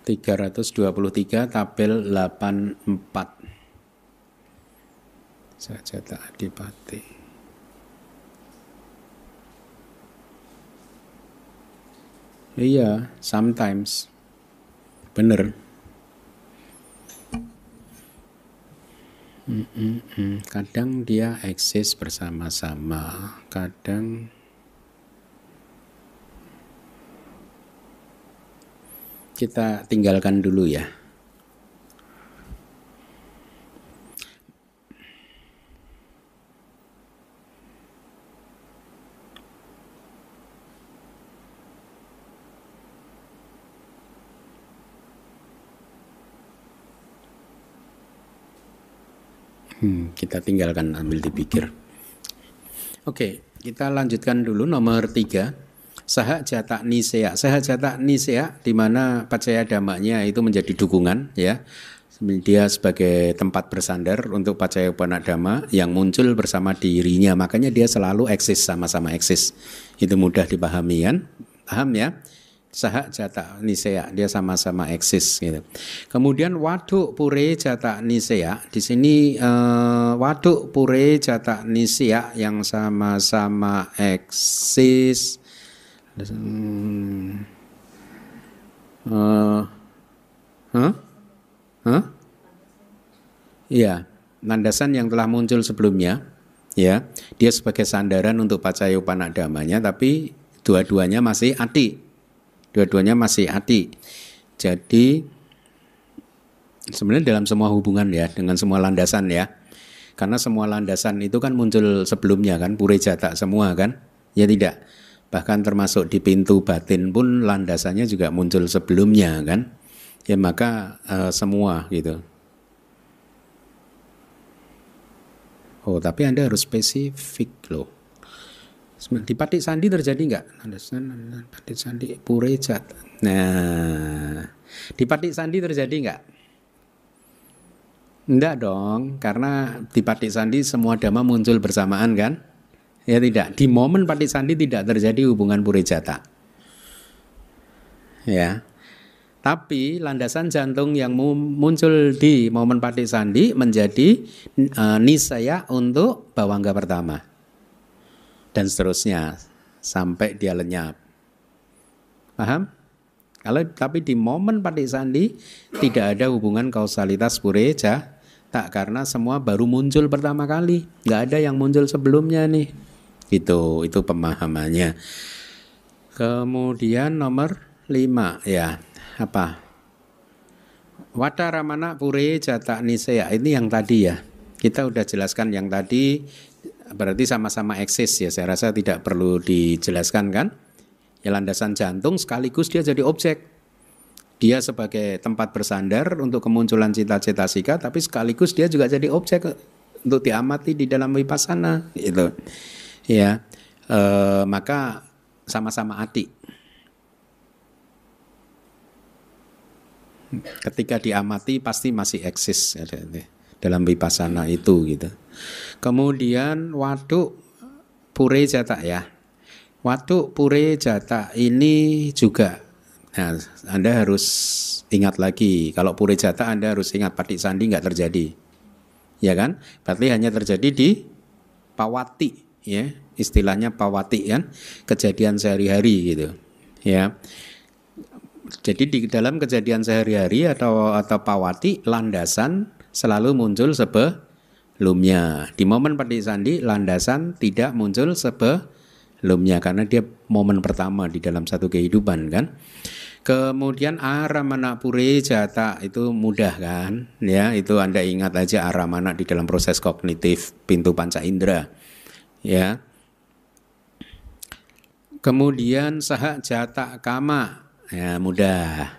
323 tabel 84. Sahajata Adipati. Iya, sometimes. Bener. Kadang dia eksis bersama-sama, kadang kita tinggalkan dulu ya. Kita tinggalkan, ambil dipikir. Oke, kita lanjutkan dulu nomor 3. Sahajata Nisea. Sahajata Nisea di mana pacaya dhammanya itu menjadi dukungan ya. Dia sebagai tempat bersandar untuk pacaya upanadhamma yang muncul bersama dirinya. Makanya dia selalu eksis, sama-sama eksis. Itu mudah dipahami kan? Paham ya? Sahajata Nisea, dia sama-sama eksis gitu. Kemudian Waduk Pure Jata Nisea, di sini Waduk Pure Jata Nisea yang sama-sama eksis. Iya, landasan yang telah muncul sebelumnya, ya, dia sebagai sandaran untuk pacaya upanadhamanya, tapi Dua-duanya masih ati. Dua-duanya masih ati. Jadi sebenarnya dalam semua hubungan ya, dengan semua landasan ya. Karena semua landasan itu kan muncul sebelumnya kan, pure jata semua kan? Ya tidak. Bahkan termasuk di pintu batin pun landasannya juga muncul sebelumnya kan? Ya maka semua gitu. Oh, tapi Anda harus spesifik loh. Di Patik Sandi terjadi enggak? Landasan Patik Sandi pure jata. Nah, di Patik Sandi terjadi enggak? Enggak dong, karena di Patik Sandi semua dhamma muncul bersamaan kan? Ya tidak. Di momen Patik Sandi tidak terjadi hubungan pure jata. Ya. Tapi landasan jantung yang muncul di momen Patik Sandi menjadi nisaya untuk bawangga pertama. Dan seterusnya sampai dia lenyap. Paham? Tapi di momen Patik Sandi tidak ada hubungan kausalitas pure jata. Tak, karena semua baru muncul pertama kali, nggak ada yang muncul sebelumnya nih. Itu pemahamannya. Kemudian nomor 5 ya, apa? Wadaramana pure jata nisaya, ini yang tadi ya. Kita udah jelaskan yang tadi, berarti sama-sama eksis ya. Saya rasa tidak perlu dijelaskan kan? Ya, landasan jantung sekaligus dia jadi objek. Dia sebagai tempat bersandar untuk kemunculan cita-cetasika, tapi sekaligus dia juga jadi objek untuk diamati di dalam vipassana gitu. Ya, maka sama-sama ati. Ketika diamati pasti masih eksis dalam vipassana itu gitu. Kemudian waduk pure jata ya. Waduk pure jata ini juga. Nah, Anda harus ingat lagi, kalau pure jata Anda harus ingat Patik Sandi nggak terjadi, ya kan? Berarti hanya terjadi di pawati, ya, istilahnya pawati kan, kejadian sehari-hari gitu, ya. Jadi di dalam kejadian sehari-hari atau pawati, landasan selalu muncul sebelumnya. Di momen Patik Sandi landasan tidak muncul sebelumnya karena dia momen pertama di dalam satu kehidupan kan. Kemudian aramana pure jata itu mudah kan, ya itu Anda ingat aja aramana di dalam proses kognitif pintu panca indera, ya. Kemudian saha jata kama, ya mudah.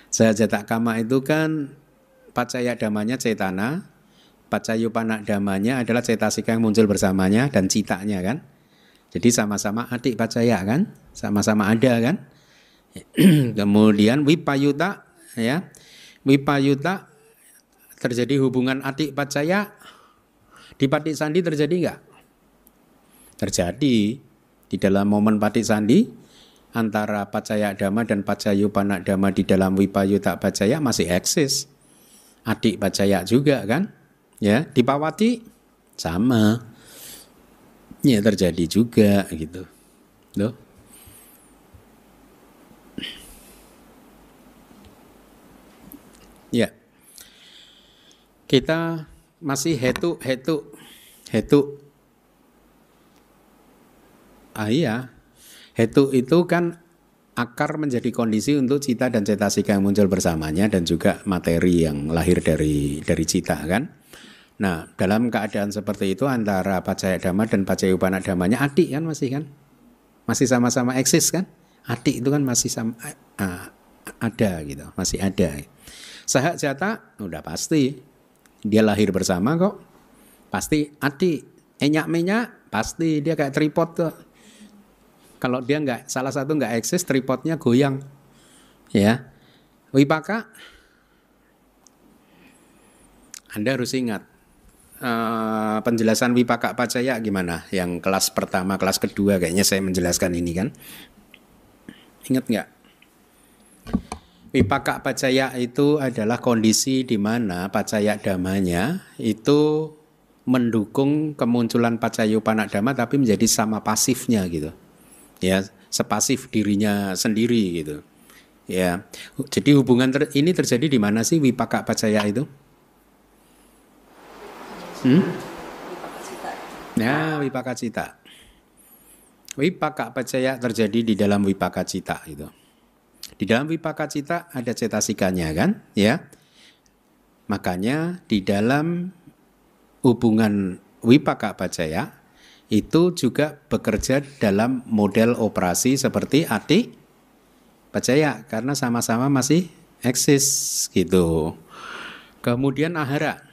Saha jata kama itu kan pacaya damanya cetana, pacayupana damanya adalah cetasika yang muncul bersamanya dan citanya kan. Jadi sama-sama adik pacaya kan, sama-sama ada kan. Kemudian wipayuta ya. Wipayuta terjadi hubungan adik pacaya. Di Patik Sandi terjadi enggak? Terjadi. Di dalam momen Patik Sandi antara pacaya dhamma dan pacayupana dhamma di dalam wipayuta pacaya masih eksis. Adik pacaya juga kan? Ya, di pawati sama. Ya terjadi juga gitu. Loh. Ya, kita masih hetu. Iya, hetu itu kan akar menjadi kondisi untuk cita dan cetasika yang muncul bersamanya dan juga materi yang lahir dari cita kan. Nah, dalam keadaan seperti itu antara pacaya dhamma dan pacayupana dhammanya adik kan masih kan, masih sama-sama eksis kan. Adik itu kan masih sama ada gitu, masih ada. Saha jata udah pasti dia lahir bersama kok, pasti adik. Enyak menyak pasti dia kayak tripod kok. Kalau dia nggak, salah satu nggak eksis, tripodnya goyang, ya. Wipaka, Anda harus ingat penjelasan wipaka pacaya gimana? Yang kelas pertama, kelas kedua kayaknya saya menjelaskan ini kan. Ingat nggak? Wipaka pacaya itu adalah kondisi di mana pacaya dhammanya itu mendukung kemunculan pacayupana dhamma tapi menjadi sama pasifnya gitu. Ya, sepasif dirinya sendiri gitu. Ya. Jadi hubungan ini terjadi di mana sih wipaka pacaya itu? Wipaka cita. Ya, wipaka cita. Wipaka pacaya terjadi di dalam wipaka cita itu. Di dalam wipaka cita ada cetasikanya kan, ya. Makanya di dalam hubungan wipaka pacaya itu juga bekerja dalam model operasi seperti ati pacaya karena sama-sama masih eksis gitu. Kemudian ahara.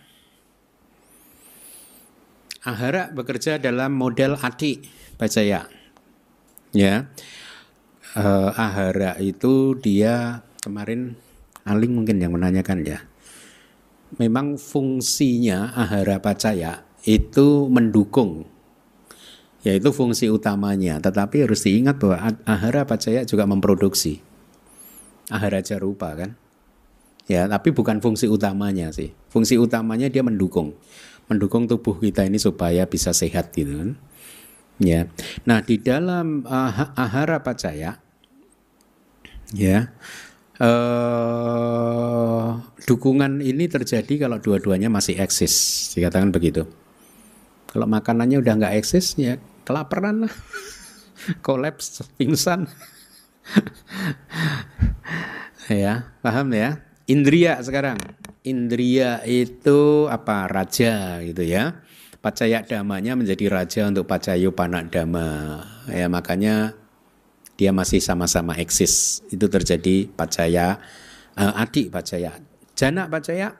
Ahara bekerja dalam model ati pacaya. Ya, ahara itu dia kemarin Aling mungkin yang menanyakan ya. Memang fungsinya ahara pacaya itu mendukung, yaitu fungsi utamanya. Tetapi harus diingat bahwa ahara pacaya juga memproduksi ahara jarupa kan. Ya, tapi bukan fungsi utamanya sih. Fungsi utamanya dia mendukung tubuh kita ini supaya bisa sehat gitu kan. Ya, nah di dalam ahara pacaya, ya, dukungan ini terjadi kalau dua-duanya masih eksis, dikatakan begitu. Kalau makanannya udah nggak eksis, ya kelaparan lah, kolaps, pingsan, ya, paham ya? Indria sekarang, indria itu apa? Raja gitu ya. Pacaya damanya menjadi raja untuk pacayupana dhamma. Ya, makanya dia masih sama-sama eksis. Itu terjadi pacaya, adi pacaya. Jana pacaya.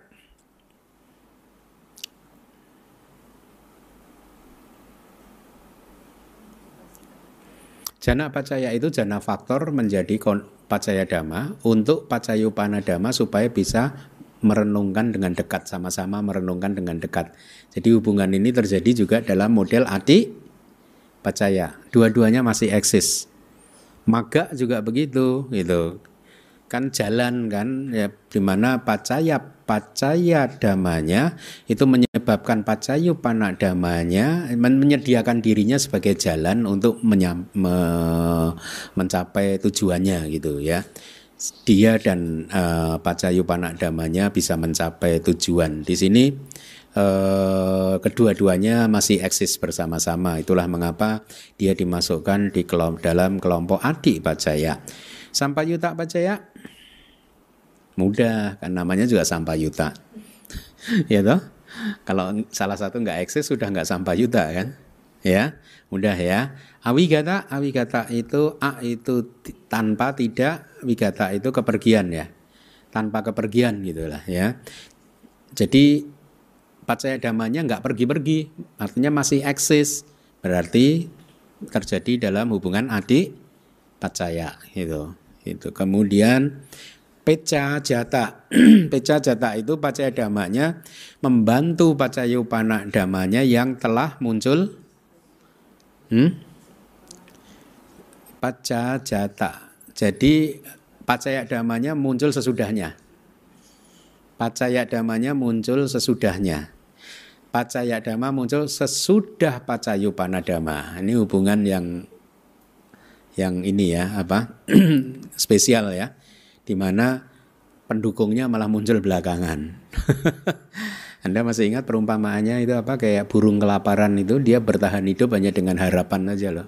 Jana pacaya itu jana faktor menjadi pacaya dhamma untuk pacayupana dhamma supaya bisa merenungkan dengan dekat, sama-sama merenungkan dengan dekat. Jadi hubungan ini terjadi juga dalam model adi pacaya. Dua-duanya masih eksis. Maga juga begitu, gitu. Kan jalan kan, ya, di mana pacaya damanya itu menyebabkan pacayupana damanya menyediakan dirinya sebagai jalan untuk mencapai tujuannya gitu ya. Dia dan pacayupana damanya bisa mencapai tujuan. Di sini kedua-duanya masih eksis bersama-sama. Itulah mengapa dia dimasukkan di dalam kelompok adi pacaya. Sampayuta pacaya mudah kan, namanya juga sampayuta. Ya toh? Kalau salah satu nggak eksis sudah nggak sampayuta kan? Ya, mudah ya. Awigata itu a itu tanpa, tidak, wigata itu kepergian ya. Tanpa kepergian gitulah ya. Jadi pacaya damanya nggak pergi-pergi, artinya masih eksis. Berarti terjadi dalam hubungan adi pacaya gitu. Itu. Kemudian peca jata. Peca jata itu pacaya damanya membantu pacayupana damanya yang telah muncul. Paca jata. Jadi pacaya damanya muncul sesudahnya. Pacaya damanya muncul sesudahnya. Pacaya dhamma muncul sesudah pacayupana dhamma. Ini hubungan yang ini ya, apa? Spesial ya. Di mana pendukungnya malah muncul belakangan. Anda masih ingat perumpamaannya itu apa? Kayak burung kelaparan itu, dia bertahan hidup hanya dengan harapan aja loh.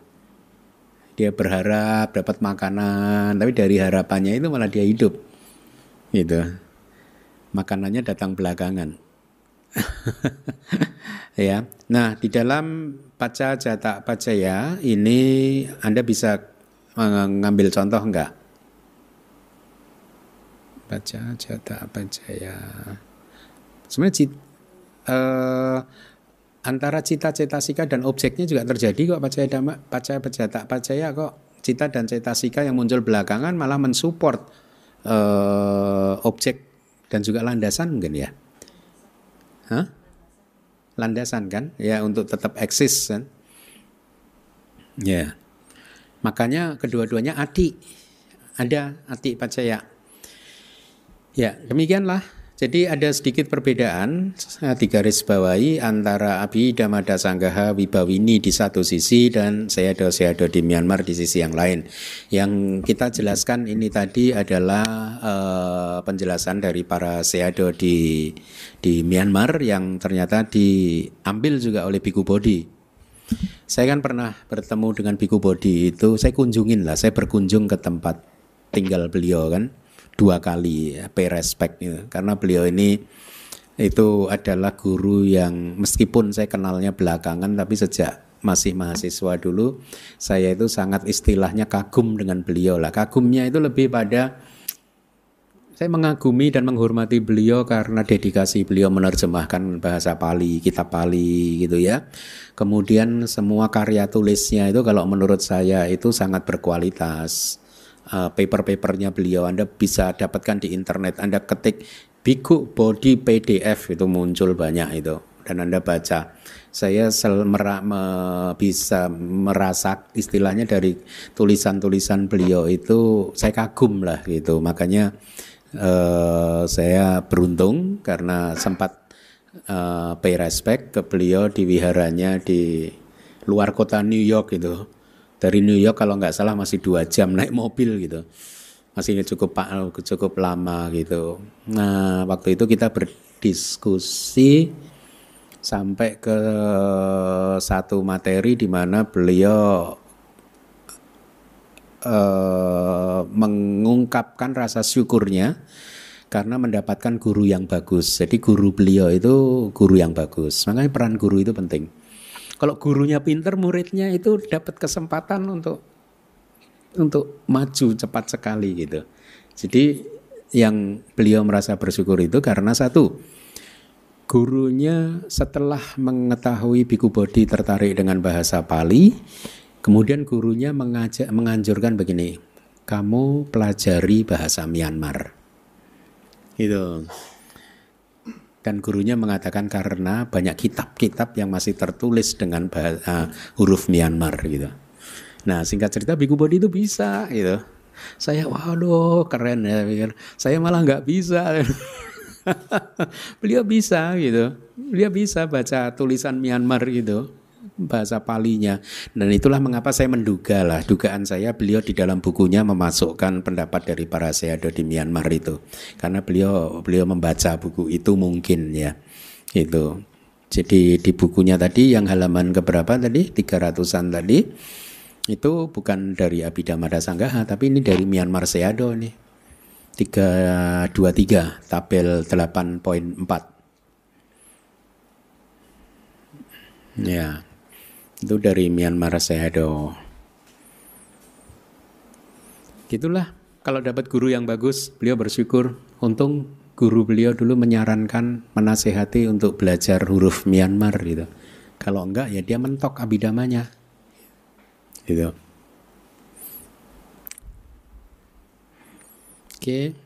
Dia berharap dapat makanan, tapi dari harapannya itu malah dia hidup. Gitu. Makanannya datang belakangan. Ya. Nah, di dalam paca jata pacaya ini Anda bisa mengambil contoh enggak? Paca jata pacaya. Sebenarnya antara cita cetasika dan objeknya juga terjadi kok pacaya dhamma, pacaya jata pacaya kok. Cita dan cetasika yang muncul belakangan malah mensupport objek dan juga landasan mungkin ya. Hah? Landasan kan? Ya, untuk tetap eksis kan. Ya. Makanya kedua-duanya adi. Ada adi pacaya. Ya, demikianlah. Jadi ada sedikit perbedaan, digarisbawahi antara Abhidhamma Sanggaha Wibawini di satu sisi dan Sayadaw di Myanmar di sisi yang lain. Yang kita jelaskan ini tadi adalah penjelasan dari para Sayadaw di Myanmar yang ternyata diambil juga oleh Bhikkhu Bodhi. Saya kan pernah bertemu dengan Biku Bodhi itu, saya kunjungin lah, saya berkunjung ke tempat tinggal beliau kan 2 kali, ya, pay respect gitu. Karena beliau ini itu adalah guru yang meskipun saya kenalnya belakangan, tapi sejak masih mahasiswa dulu saya itu sangat istilahnya kagum dengan beliau lah. Kagumnya itu lebih pada saya mengagumi dan menghormati beliau karena dedikasi beliau menerjemahkan bahasa Pali, kitab Pali gitu ya. Kemudian semua karya tulisnya itu kalau menurut saya itu sangat berkualitas. Paper-papernya beliau Anda bisa dapatkan di internet. Anda ketik Biku Bodhi PDF itu muncul banyak itu dan Anda baca. Saya bisa merasa istilahnya dari tulisan-tulisan beliau itu saya kagum lah gitu. Makanya saya beruntung karena sempat pay respect ke beliau di wiharanya di luar kota New York gitu. Dari New York kalau nggak salah masih 2 jam naik mobil gitu. Masih cukup lama gitu. Nah waktu itu kita berdiskusi sampai ke satu materi di mana beliau mengungkapkan rasa syukurnya karena mendapatkan guru yang bagus. Jadi guru beliau itu guru yang bagus. Makanya peran guru itu penting. Kalau gurunya pinter, muridnya itu dapat kesempatan untuk maju cepat sekali gitu. Jadi yang beliau merasa bersyukur itu karena satu, gurunya setelah mengetahui Biku Bodhi tertarik dengan bahasa Pali, kemudian gurunya menganjurkan begini, kamu pelajari bahasa Myanmar. Gitu. Dan gurunya mengatakan karena banyak kitab-kitab yang masih tertulis dengan huruf Myanmar gitu. Nah, singkat cerita Biku Bodhi itu bisa gitu. Saya waduh keren ya pikir. Saya malah nggak bisa. Beliau bisa gitu. Beliau bisa baca tulisan Myanmar gitu, bahasa Palinya. Dan itulah mengapa saya menduga lah, dugaan saya beliau di dalam bukunya memasukkan pendapat dari para sayadaw di Myanmar itu. Karena beliau membaca buku itu mungkin ya. Gitu. Jadi di bukunya tadi yang halaman keberapa tadi? 300-an tadi. Itu bukan dari Abhidhamma Sanggaha, tapi ini dari Myanmar Sayadaw nih. 323 tabel 8.4. Ya. Itu dari Myanmar Sayadaw. Gitulah, kalau dapat guru yang bagus, beliau bersyukur. Untung guru beliau dulu menyarankan, menasehati untuk belajar huruf Myanmar gitu. Kalau enggak ya dia mentok abhidhamanya. Gitu. Oke.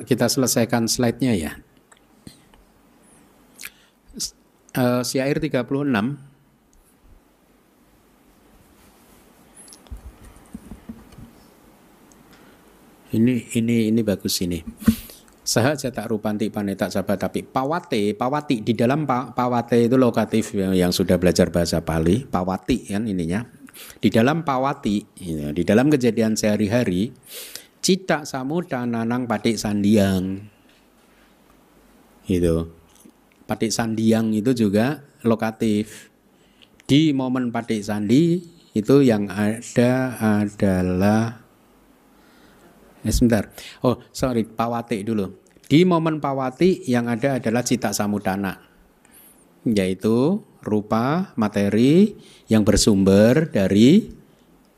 Kita selesaikan slide-nya ya. Syair 36. Ini bagus ini. Sahaja tak rupanti paneta sahabat tapi pawati di dalam pawate itu lokatif yang sudah belajar bahasa Pali, pawati kan ininya. Di dalam pawati, di dalam kejadian sehari-hari, cita samuda nanang patik sandiang. Gitu. Patik sandiang itu juga lokatif. Di momen patik sandi itu yang ada adalah sebentar. Oh, sorry, pawati dulu. Di momen pawati yang ada adalah cita samudana, yaitu rupa materi yang bersumber dari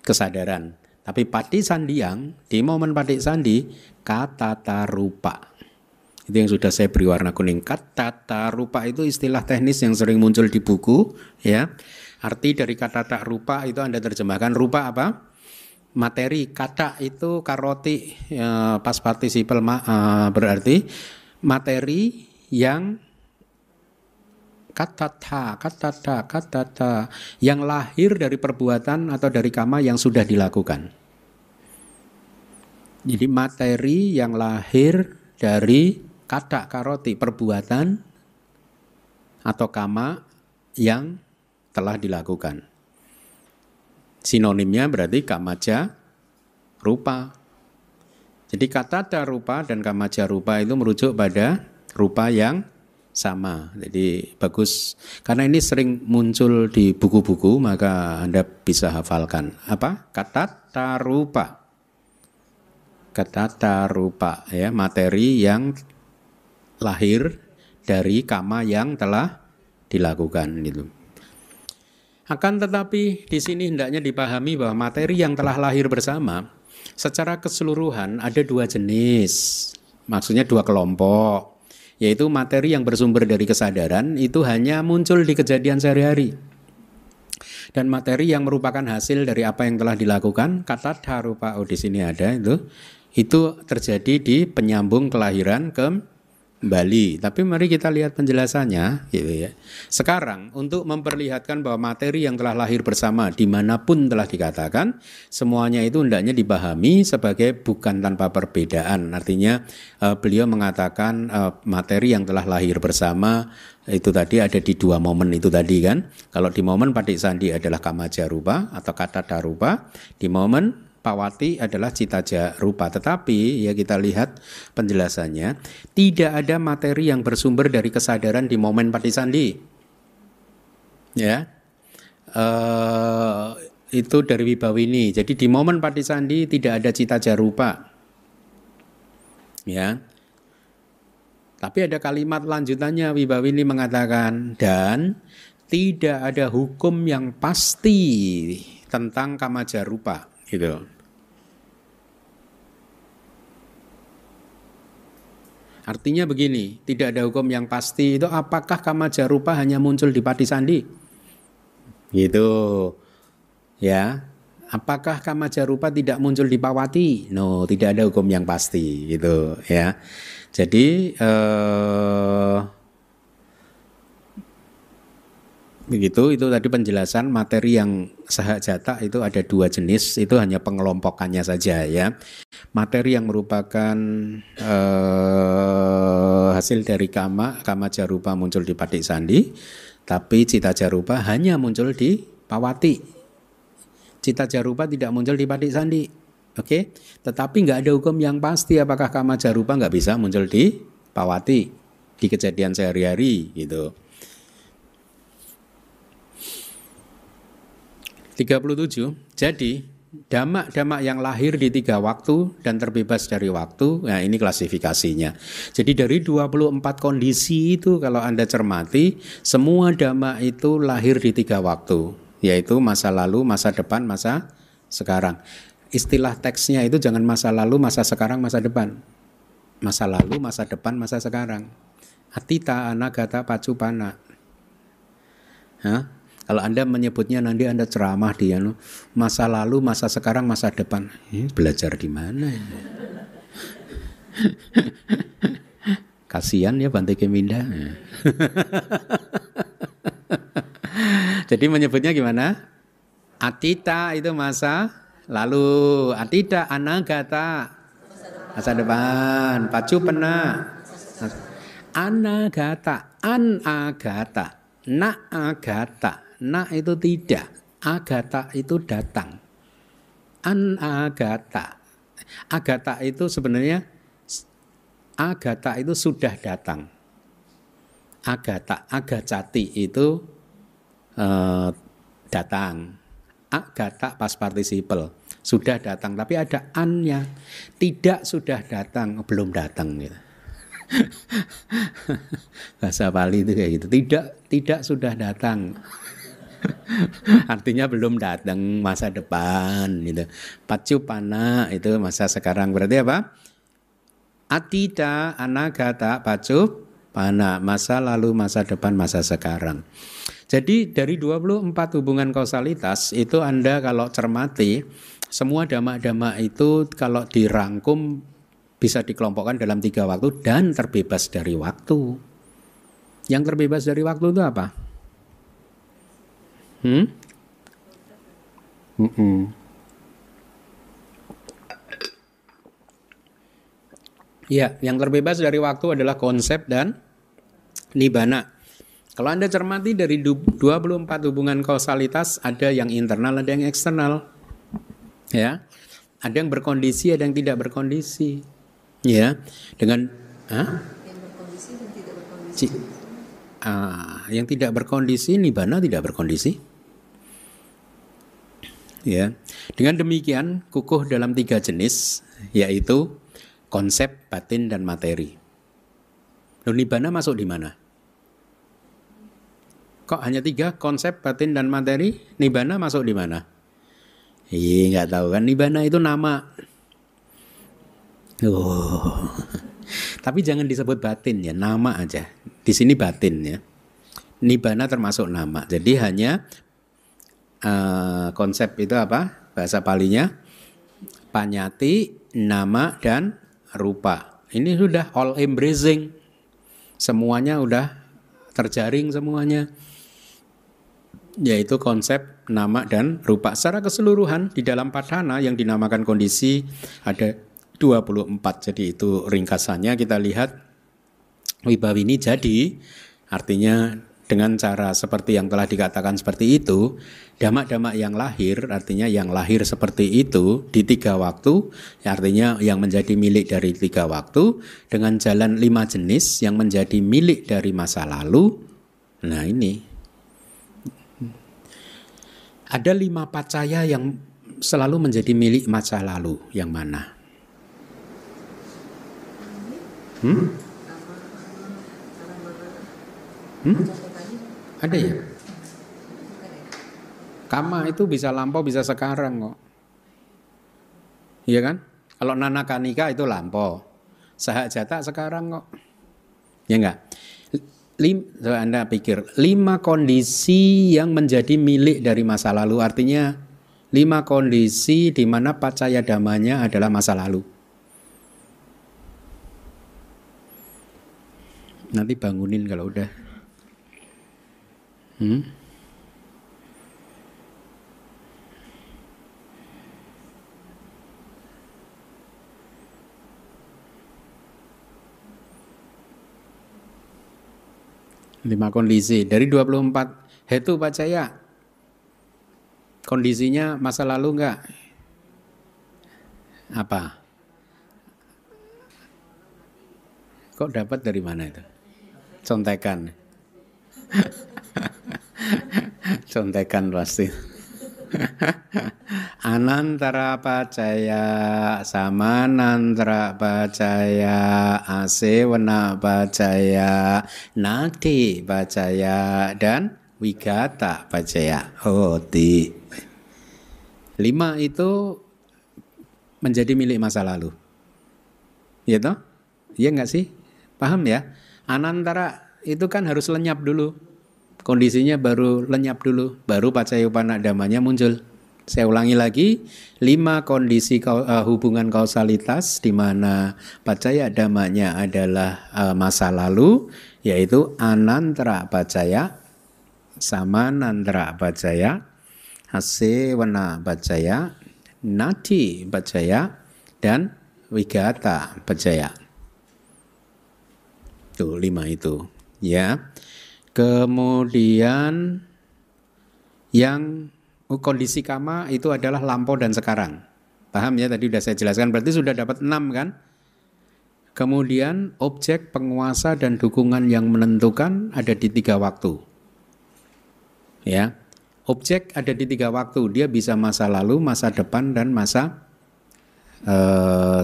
kesadaran. Tapi pati sandiang, di momen pati sandi, katata rupa. Itu yang sudah saya beri warna kuning. Katata rupa itu istilah teknis yang sering muncul di buku, ya. Arti dari katata rupa itu Anda terjemahkan rupa apa? Materi. Kata itu karoti pas partisipal berarti materi yang katata yang lahir dari perbuatan atau dari kama yang sudah dilakukan. Jadi materi yang lahir dari kata karoti perbuatan atau kama yang telah dilakukan. Sinonimnya berarti kamaja rupa. Jadi katata rupa dan kamaja rupa itu merujuk pada rupa yang sama. Jadi bagus karena ini sering muncul di buku-buku, maka Anda bisa hafalkan. Apa? Katata rupa. Katata rupa ya, materi yang lahir dari kama yang telah dilakukan gitu. Akan tetapi di sini hendaknya dipahami bahwa materi yang telah lahir bersama secara keseluruhan ada dua jenis, maksudnya dua kelompok, yaitu materi yang bersumber dari kesadaran itu hanya muncul di kejadian sehari-hari, dan materi yang merupakan hasil dari apa yang telah dilakukan, kata harupa di sini ada itu terjadi di penyambung kelahiran kembali. Tapi mari kita lihat penjelasannya gitu ya. Sekarang untuk memperlihatkan bahwa materi yang telah lahir bersama dimanapun telah dikatakan, semuanya itu hendaknya dipahami sebagai bukan tanpa perbedaan. Artinya beliau mengatakan materi yang telah lahir bersama itu tadi ada di dua momen itu tadi kan. Kalau di momen Patik Sandi adalah Kamaja Rupa atau Katata Rupa, di momen Pawati adalah Citaja Rupa. Tetapi ya kita lihat penjelasannya, tidak ada materi yang bersumber dari kesadaran di momen Patik Sandi. Ya, itu dari Wibawini. Jadi di momen Patik Sandi tidak ada Citaja Rupa. Ya. Tapi ada kalimat lanjutannya, Wibawini mengatakan, dan tidak ada hukum yang pasti tentang Kamaja Rupa. Gitu. Artinya begini, tidak ada hukum yang pasti itu apakah Kamaja Rupa hanya muncul di Patik Sandi? Gitu. Ya. Apakah Kamaja Rupa tidak muncul di Pawati? No, tidak ada hukum yang pasti gitu ya. Jadi begitu, itu tadi penjelasan materi yang sahajata itu ada dua jenis, itu hanya pengelompokannya saja ya. Materi yang merupakan hasil dari Kamaja Rupa muncul di Patik Sandi, tapi Citaja Rupa hanya muncul di Pawati. Citaja Rupa tidak muncul di Patik Sandi. Oke, tetapi nggak ada hukum yang pasti apakah Kamaja Rupa nggak bisa muncul di Pawati di kejadian sehari-hari gitu. 37. Jadi damak-damak yang lahir di 3 waktu dan terbebas dari waktu, nah ini klasifikasinya. Jadi dari 24 kondisi itu kalau Anda cermati, semua damak itu lahir di 3 waktu, yaitu masa lalu, masa depan, masa sekarang. Istilah teksnya itu jangan masa lalu, masa sekarang, masa depan. Masa lalu, masa depan, masa sekarang. Atita, anagata, pacupana. Hah? Kalau Anda menyebutnya nanti Anda ceramah di masa lalu, masa sekarang, masa depan. Belajar di mana? Kasihan ya Bante Keminda. Jadi menyebutnya gimana? Atita itu masa lalu, atita anagata masa depan, pacupana anagata, anagata, naagata. Na itu tidak, agata itu datang. Anagata. Agata itu sebenarnya agata itu sudah datang. Agata, agacati itu datang. Agata pas participle sudah datang, tapi ada annya. Tidak sudah datang, belum datang gitu. Bahasa Bali itu kayak gitu. Tidak sudah datang. Artinya belum datang, masa depan gitu. Pacupana itu masa sekarang, berarti apa? Atita, anagata, pacupana, masa lalu, masa depan, masa sekarang. Jadi dari 24 hubungan kausalitas itu Anda kalau cermati, semua damak-damak itu kalau dirangkum bisa dikelompokkan dalam 3 waktu dan terbebas dari waktu. Yang terbebas dari waktu itu apa? Ya, yang terbebas dari waktu adalah konsep dan nibbana. Kalau Anda cermati dari 24 hubungan kausalitas, ada yang internal, ada yang eksternal. Ya. Ada yang berkondisi, ada yang tidak berkondisi. Ya. Dengan yang berkondisi dan tidak berkondisi. yang tidak berkondisi, nibbana tidak berkondisi. Ya, dengan demikian kukuh dalam 3 jenis, yaitu konsep, batin, dan materi. Loh, nibbana masuk di mana? Kok hanya 3, konsep, batin, dan materi? Nibbana masuk di mana? Iya, nggak tahu kan? Nibbana itu nama. Oh, tapi jangan disebut batin ya, nama aja. Di sini batin ya. Nibbana termasuk nama. Jadi hanya konsep itu apa? Bahasa Palinya panyati, nama, dan rupa. Ini sudah all embracing. Semuanya udah terjaring semuanya. Yaitu konsep, nama, dan rupa. Secara keseluruhan di dalam padhana yang dinamakan kondisi ada 24. Jadi itu ringkasannya. Kita lihat Wibhawini jadi, artinya dengan cara seperti yang telah dikatakan seperti itu, damak-damak yang lahir, artinya yang lahir seperti itu di 3 waktu, artinya yang menjadi milik dari 3 waktu, dengan jalan 5 jenis yang menjadi milik dari masa lalu. Nah ini, ada 5 pacaya yang selalu menjadi milik masa lalu, yang mana? Ada ya? Kama itu bisa lampau, bisa sekarang kok. Iya kan? Kalau Nanakanika itu lampau. Sahajata sekarang kok. Ya enggak? Anda pikir 5 kondisi yang menjadi milik dari masa lalu, artinya 5 kondisi di mana pacaya dhammanya adalah masa lalu. Nanti bangunin kalau udah. Lima kondisi dari 24 hetu pacaya. Kondisinya masa lalu enggak? Apa? Kok dapat dari mana itu? Contekan. Contekan pasti. Anantara pacaya, samanantara pacaya, asewena pacaya, nati pacaya, dan wigata pacaya. Hoti. 5 itu menjadi milik masa lalu. Ya toh? Iya enggak sih? Paham ya? Anantara itu kan harus lenyap dulu. Kondisinya baru lenyap dulu, baru pacaya upanadamanya muncul. Saya ulangi lagi, 5 kondisi hubungan kausalitas di mana pacaya dhammanya adalah masa lalu, yaitu anantara pacaya, samanantara pacaya, asewena pacaya, nati pacaya, dan wigata pacaya. Tuh 5 itu, ya. Kemudian yang kondisi kama itu adalah lampau dan sekarang. Paham ya, tadi sudah saya jelaskan, berarti sudah dapat 6 kan? Kemudian objek, penguasa, dan dukungan yang menentukan ada di 3 waktu. Ya, objek ada di 3 waktu, dia bisa masa lalu, masa depan, dan masa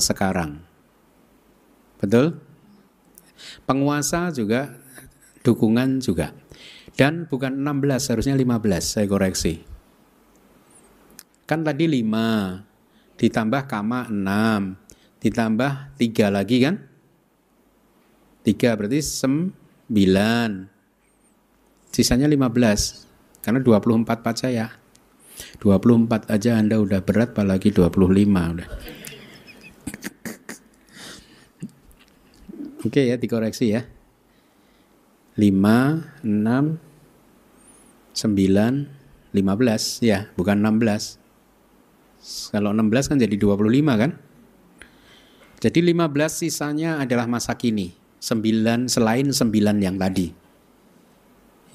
sekarang. Betul? Penguasa juga, dukungan juga. Dan bukan 16, harusnya 15, saya koreksi. Kan tadi 5, ditambah kama 6, ditambah 3 lagi kan? 3 berarti 9. Sisanya 15, karena 24 pacaya. 24 aja Anda udah berat, apalagi 25 udah. Oke ya, dikoreksi ya. 5, 6, 9, 15 ya, bukan 16. Kalau 16 kan jadi 25 kan? Jadi 15 sisanya adalah masa kini. 9 selain 9 yang tadi.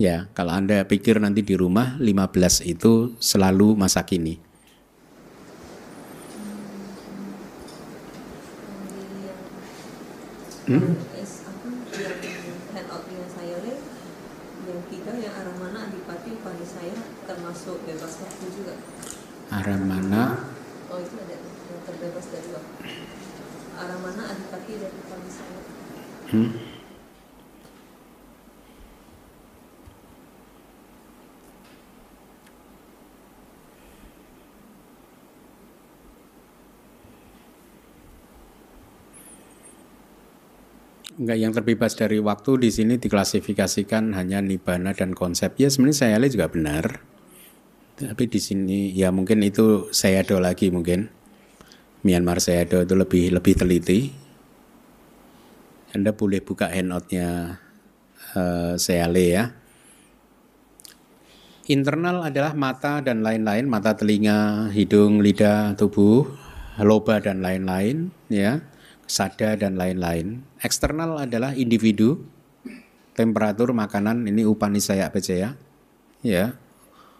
Ya, kalau Anda pikir nanti di rumah 15 itu selalu masa kini. Aramana. Oh itu ada yang terbebas dari waktu. Aramana adipati dari kondisi. Enggak, yang terbebas dari waktu di sini diklasifikasikan hanya nibbana dan konsep. Ya sebenarnya saya lihat juga benar. Tapi di sini ya mungkin itu Sayadaw lagi mungkin. Myanmar Sayadaw itu lebih teliti. Anda boleh buka handout-nya Sayale ya. Internal adalah mata dan lain-lain, mata, telinga, hidung, lidah, tubuh, loba dan lain-lain ya. Sada dan lain-lain. Eksternal adalah individu, temperatur, makanan, ini upanisaya pecaya, ya.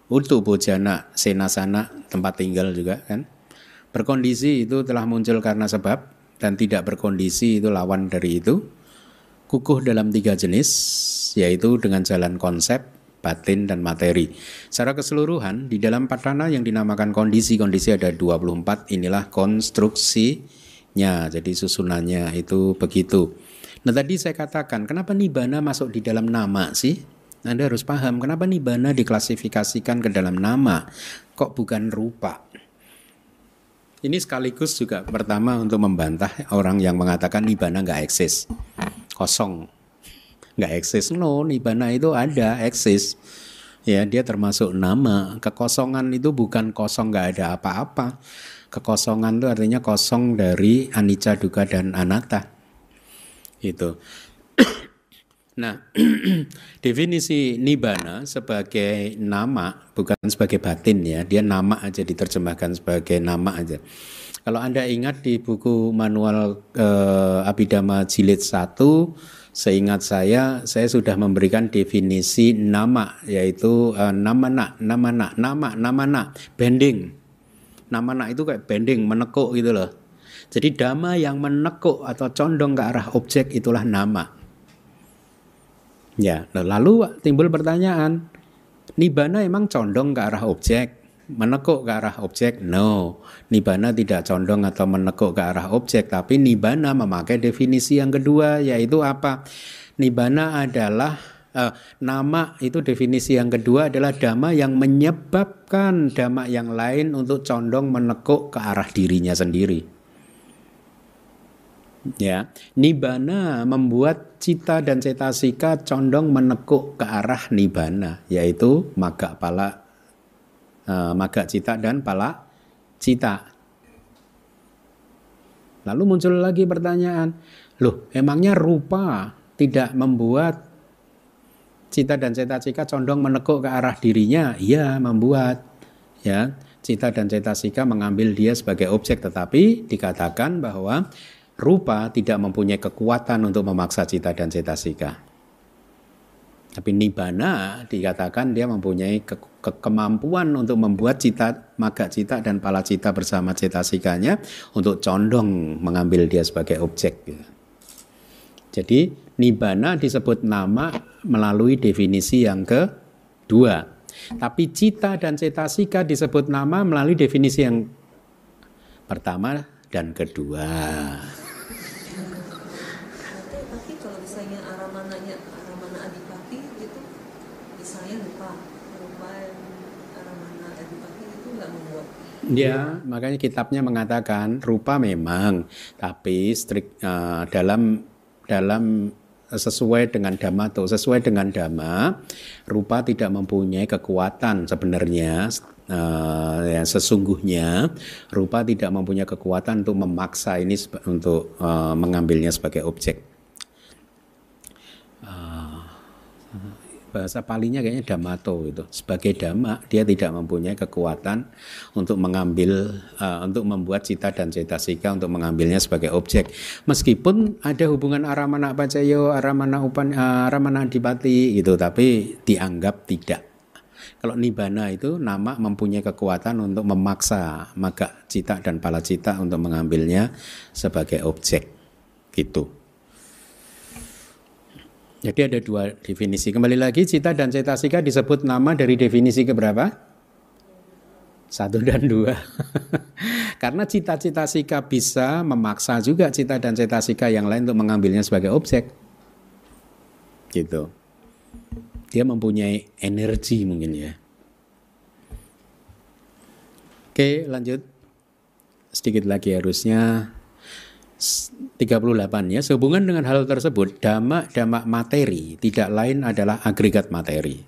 Untuk bojana, senasana, tempat tinggal juga kan. Berkondisi itu telah muncul karena sebab dan tidak berkondisi itu lawan dari itu. Kukuh dalam 3 jenis, yaitu dengan jalan konsep, batin dan materi. Secara keseluruhan di dalam padana yang dinamakan kondisi ada 24. Inilah konstruksinya. Jadi susunannya itu begitu. Nah tadi saya katakan kenapa nibbana masuk di dalam nama sih? Anda harus paham kenapa nibbana diklasifikasikan ke dalam nama, kok bukan rupa. Ini sekaligus juga pertama untuk membantah orang yang mengatakan nibbana nggak eksis, kosong, nggak eksis. No, nibbana itu ada, eksis. Ya, dia termasuk nama. Kekosongan itu bukan kosong nggak ada apa-apa. Kekosongan itu artinya kosong dari anicca, dukkha dan anatta. Itu. Nah, definisi nibbana sebagai nama bukan sebagai batin ya, dia nama aja, diterjemahkan sebagai nama aja. Kalau Anda ingat di buku manual Abhidhamma jilid 1, seingat saya sudah memberikan definisi nama, yaitu namana, bending. Namana itu kayak bending, menekuk gitu loh. Jadi dhamma yang menekuk atau condong ke arah objek itulah nama. Ya, lalu timbul pertanyaan, nibbana emang condong ke arah objek, menekuk ke arah objek? No, nibbana tidak condong atau menekuk ke arah objek, tapi nibbana memakai definisi yang kedua, yaitu apa? Nibbana adalah nama, itu definisi yang kedua adalah dhamma yang menyebabkan dhamma yang lain untuk condong menekuk ke arah dirinya sendiri. Ya, nibbana membuat cita dan cetasika condong menekuk ke arah nibbana, yaitu magga pala, magga cita dan pala cita. Lalu muncul lagi pertanyaan, loh emangnya rupa tidak membuat cita dan cetasika condong menekuk ke arah dirinya? Iya, membuat. Ya, cita dan cetasika mengambil dia sebagai objek, tetapi dikatakan bahwa rupa tidak mempunyai kekuatan untuk memaksa cita dan cetasika. Tapi nibbana dikatakan dia mempunyai kemampuan untuk membuat cita, magga cita dan pala cita bersama cetasikanya untuk condong mengambil dia sebagai objek. Jadi nibbana disebut nama melalui definisi yang kedua. Tapi cita dan cetasika disebut nama melalui definisi yang pertama dan kedua. Tapi kalau misalnya aramana adipati itu misalnya rupa aramana adipati itu nggak membuat. Ya, makanya kitabnya mengatakan rupa memang, tapi dalam sesuai dengan dhamma tuh, sesuai dengan dhamma, rupa tidak mempunyai kekuatan sebenarnya. Ya, sesungguhnya rupa tidak mempunyai kekuatan untuk memaksa ini untuk mengambilnya sebagai objek. Bahasa palinya kayaknya dhammato itu. Sebagai dhamma dia tidak mempunyai kekuatan untuk mengambil, untuk membuat cita dan cetasika untuk mengambilnya sebagai objek. Meskipun ada hubungan aramana pacayo, aramana adipati gitu, tapi dianggap tidak. Kalau nibbana itu nama mempunyai kekuatan untuk memaksa magga cita dan pala cita untuk mengambilnya sebagai objek gitu. Jadi ada dua definisi. Kembali lagi, cita dan cetasika disebut nama dari definisi keberapa? 1 dan 2. Karena cita-cita sika bisa memaksa juga cita dan cetasika yang lain untuk mengambilnya sebagai objek. Gitu. Dia mempunyai energi mungkin ya. Oke, lanjut. Sedikit lagi harusnya 38 ya. Sehubungan dengan hal tersebut, dhamma materi tidak lain adalah agregat materi,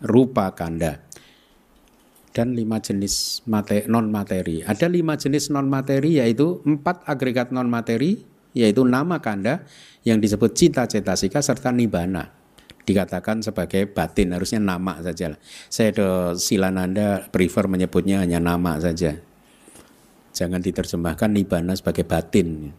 rupa kanda, dan 5 jenis non materi. Ada 5 jenis non materi, yaitu 4 agregat non materi, yaitu nama kanda yang disebut cita cetasika serta nibbana. Dikatakan sebagai batin, harusnya nama saja. Saya do Silananda prefer menyebutnya hanya nama saja. Jangan diterjemahkan nibbana sebagai batin.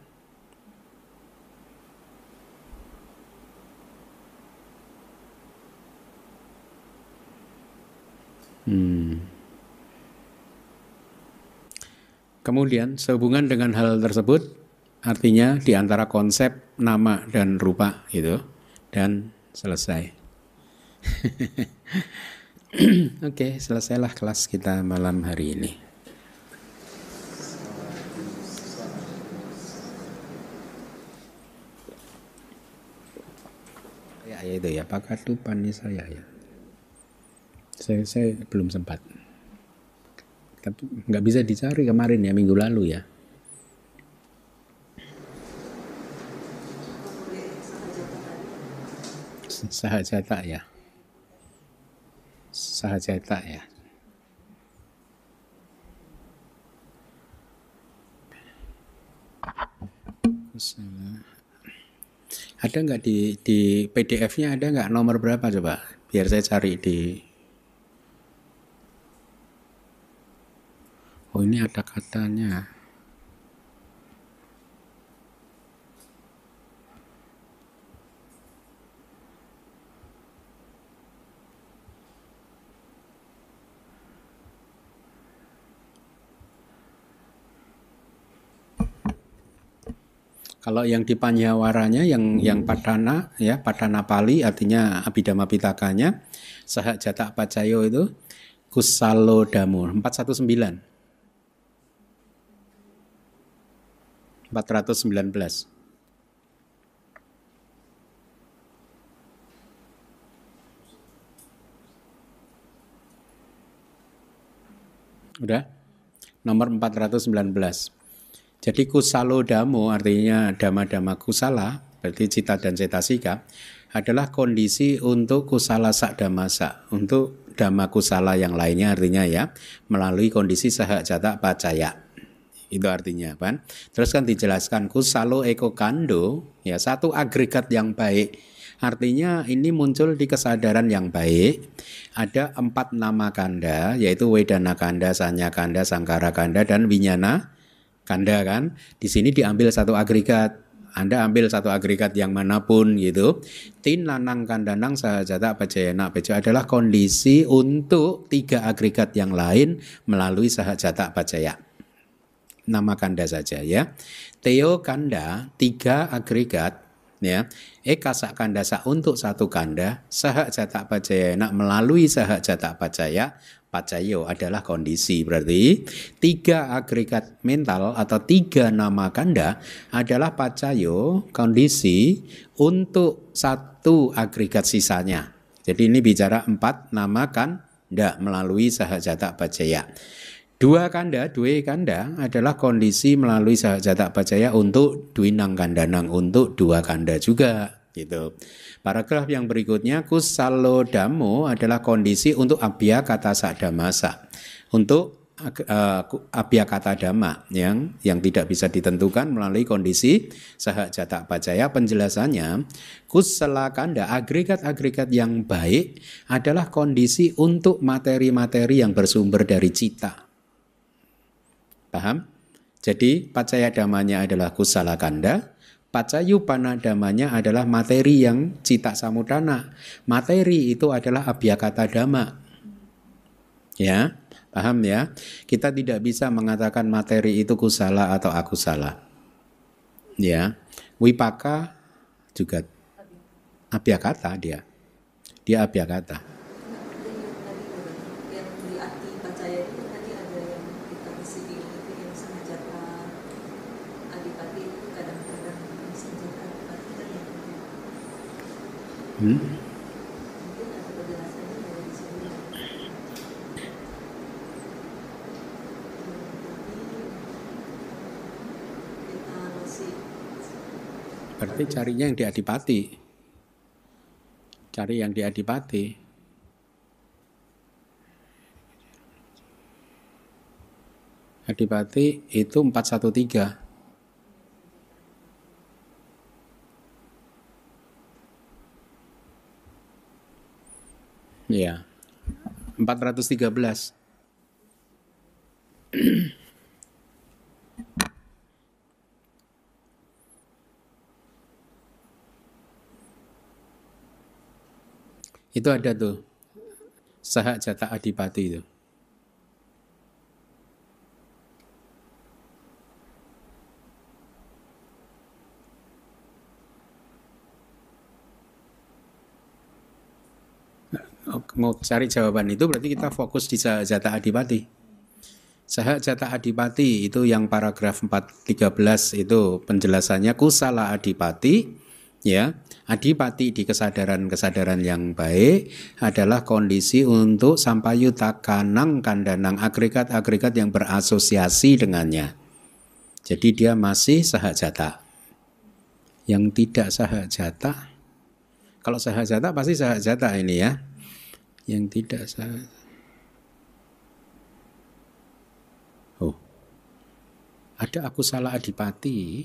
Kemudian sehubungan dengan hal tersebut, artinya di antara konsep nama dan rupa gitu, dan selesai. Oke, selesailah kelas kita malam hari ini. Ya itu ya, pakatupan saya ya. Saya belum sempat. Nggak bisa dicari kemarin ya, minggu lalu ya. Sahajata ya. Sahajata ya. Ada nggak di PDF-nya, ada nggak nomor berapa coba? Biar saya cari di. Oh, ini ada katanya. Kalau yang di Panyawaranya yang Padana ya, Padana Pali artinya Abhidhamma Pitakanya, Sahajata Pacayo itu Kusalodamo 419. 419. Udah? Nomor 419. Jadi kusalodamo artinya dhamma-dhamma kusala, berarti cita dan cetasika, adalah kondisi untuk kusala sakdamasa, untuk dhamma kusala yang lainnya artinya ya, melalui kondisi sahajata pacaya. Itu artinya kan. Terus kan dijelaskan kusalo eko kando, ya satu agregat yang baik. Artinya ini muncul di kesadaran yang baik. Ada 4 nama kanda, yaitu Wedana kanda, Sanya kanda, Sangkara kanda, dan Winyana kanda kan. Di sini diambil satu agregat. Anda ambil satu agregat yang manapun gitu. Tin lanang kandanang sahajata pajayana pejo adalah kondisi untuk 3 agregat yang lain melalui sahajata pajaya. Nama kanda saja ya. Teo kanda 3 agregat ya. Ekasa kandasa untuk 1 kanda, sahajata pajayana melalui sahajata pajaya. Pacayo adalah kondisi, berarti 3 agregat mental atau 3 nama kanda adalah pacayo, kondisi untuk 1 agregat sisanya. Jadi ini bicara 4 nama kanda melalui sahajata pajaya. 2 kanda adalah kondisi melalui sahajata pajaya untuk dwinang kandanang, untuk 2 kanda juga gitu. Paragraf yang berikutnya kusalodamo adalah kondisi untuk abhyakata sakdamasa, untuk abhyakata dhamma yang tidak bisa ditentukan melalui kondisi sahajata pajaya. Penjelasannya, kusala kanda agregat-agregat yang baik adalah kondisi untuk materi-materi yang bersumber dari cita. Paham? Jadi pacaya damanya adalah kusala kanda, pacayupana damanya adalah materi yang cita samudana. Materi itu adalah abhyakata dhamma. Ya, paham ya? Kita tidak bisa mengatakan materi itu kusala atau akusala. Ya, wipaka juga abhyakata dia. Dia abhyakata. Yang di arti pacaya itu tadi ada Mungkin ada penjelasannya dari di sini. Tapi kita masih Berarti carinya yang di Adipati. Cari yang di Adipati. Adipati itu 413. Ya, 413. Itu ada tuh Sahak Jata Adipati itu. Mau cari jawaban itu berarti kita fokus di Sahak Jata Adipati. Sahak Jata Adipati itu yang paragraf 413 itu penjelasannya kusala adipati, ya. Adipati di kesadaran-kesadaran yang baik adalah kondisi untuk sampayuta kanang kandanang agregat-agregat yang berasosiasi dengannya. Jadi dia masih Sahak Jata. Yang tidak Sahak Jata, kalau Sahak Jata pasti Sahak Jata ini ya. Yang tidak Sahak. Oh, ada aku salah adipati,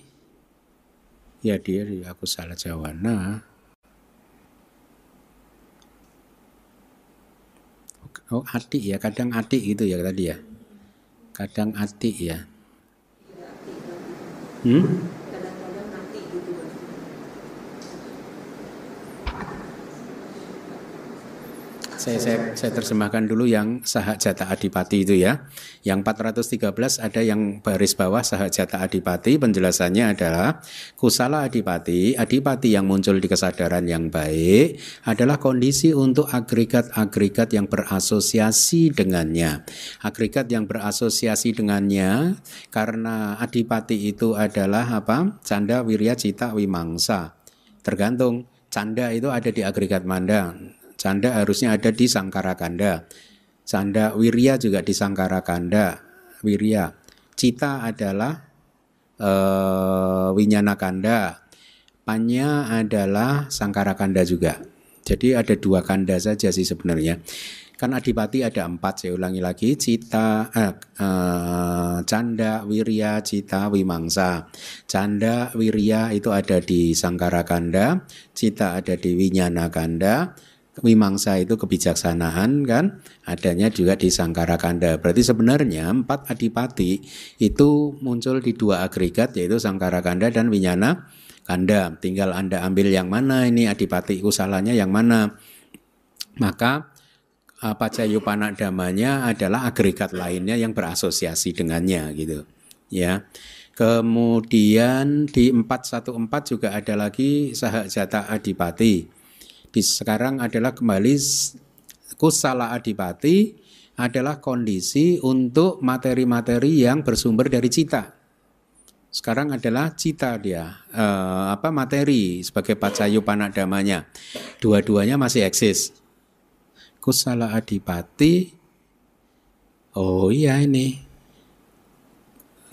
ya dia aku salah jawana. Oh adik ya, kadang adik gitu ya tadi ya, kadang adik ya. kadang-kadang nanti gitu. Saya terjemahkan dulu yang Sahak Jata Adipati itu ya. Yang 413 ada yang baris bawah Sahak Jata Adipati, penjelasannya adalah kusala adipati, adipati yang muncul di kesadaran yang baik adalah kondisi untuk agregat-agregat yang berasosiasi dengannya. Agregat yang berasosiasi dengannya karena adipati itu adalah apa? Canda, wirya, cita, wimangsa. Tergantung, canda itu ada di agregat manda. Canda harusnya ada di sangkara kanda. Canda wirya juga di sangkara kanda. Wirya. Cita adalah winyana kanda. Panya adalah sangkara kanda juga. Jadi ada 2 kanda saja sih sebenarnya. Kan adipati ada 4, saya ulangi lagi. Cita, canda, wirya, cita, wimangsa. Canda, wirya itu ada di sangkara kanda. Cita ada di winyana kanda. Wimangsa itu kebijaksanaan kan, adanya juga di sangkara kanda. Berarti sebenarnya 4 adipati itu muncul di 2 agregat, yaitu sangkara kanda dan winyana kanda. Tinggal Anda ambil yang mana ini adipati kusalanya yang mana. Maka pacayupana damanya adalah agregat lainnya yang berasosiasi dengannya gitu ya. Kemudian di 414 juga ada lagi Sahak Jata Adipati. Sekarang adalah kembali kusala adipati adalah kondisi untuk materi-materi yang bersumber dari cita. Sekarang adalah cita dia, materi sebagai pacayupana damanya. Dua-duanya masih eksis. Kusala adipati, oh iya ini.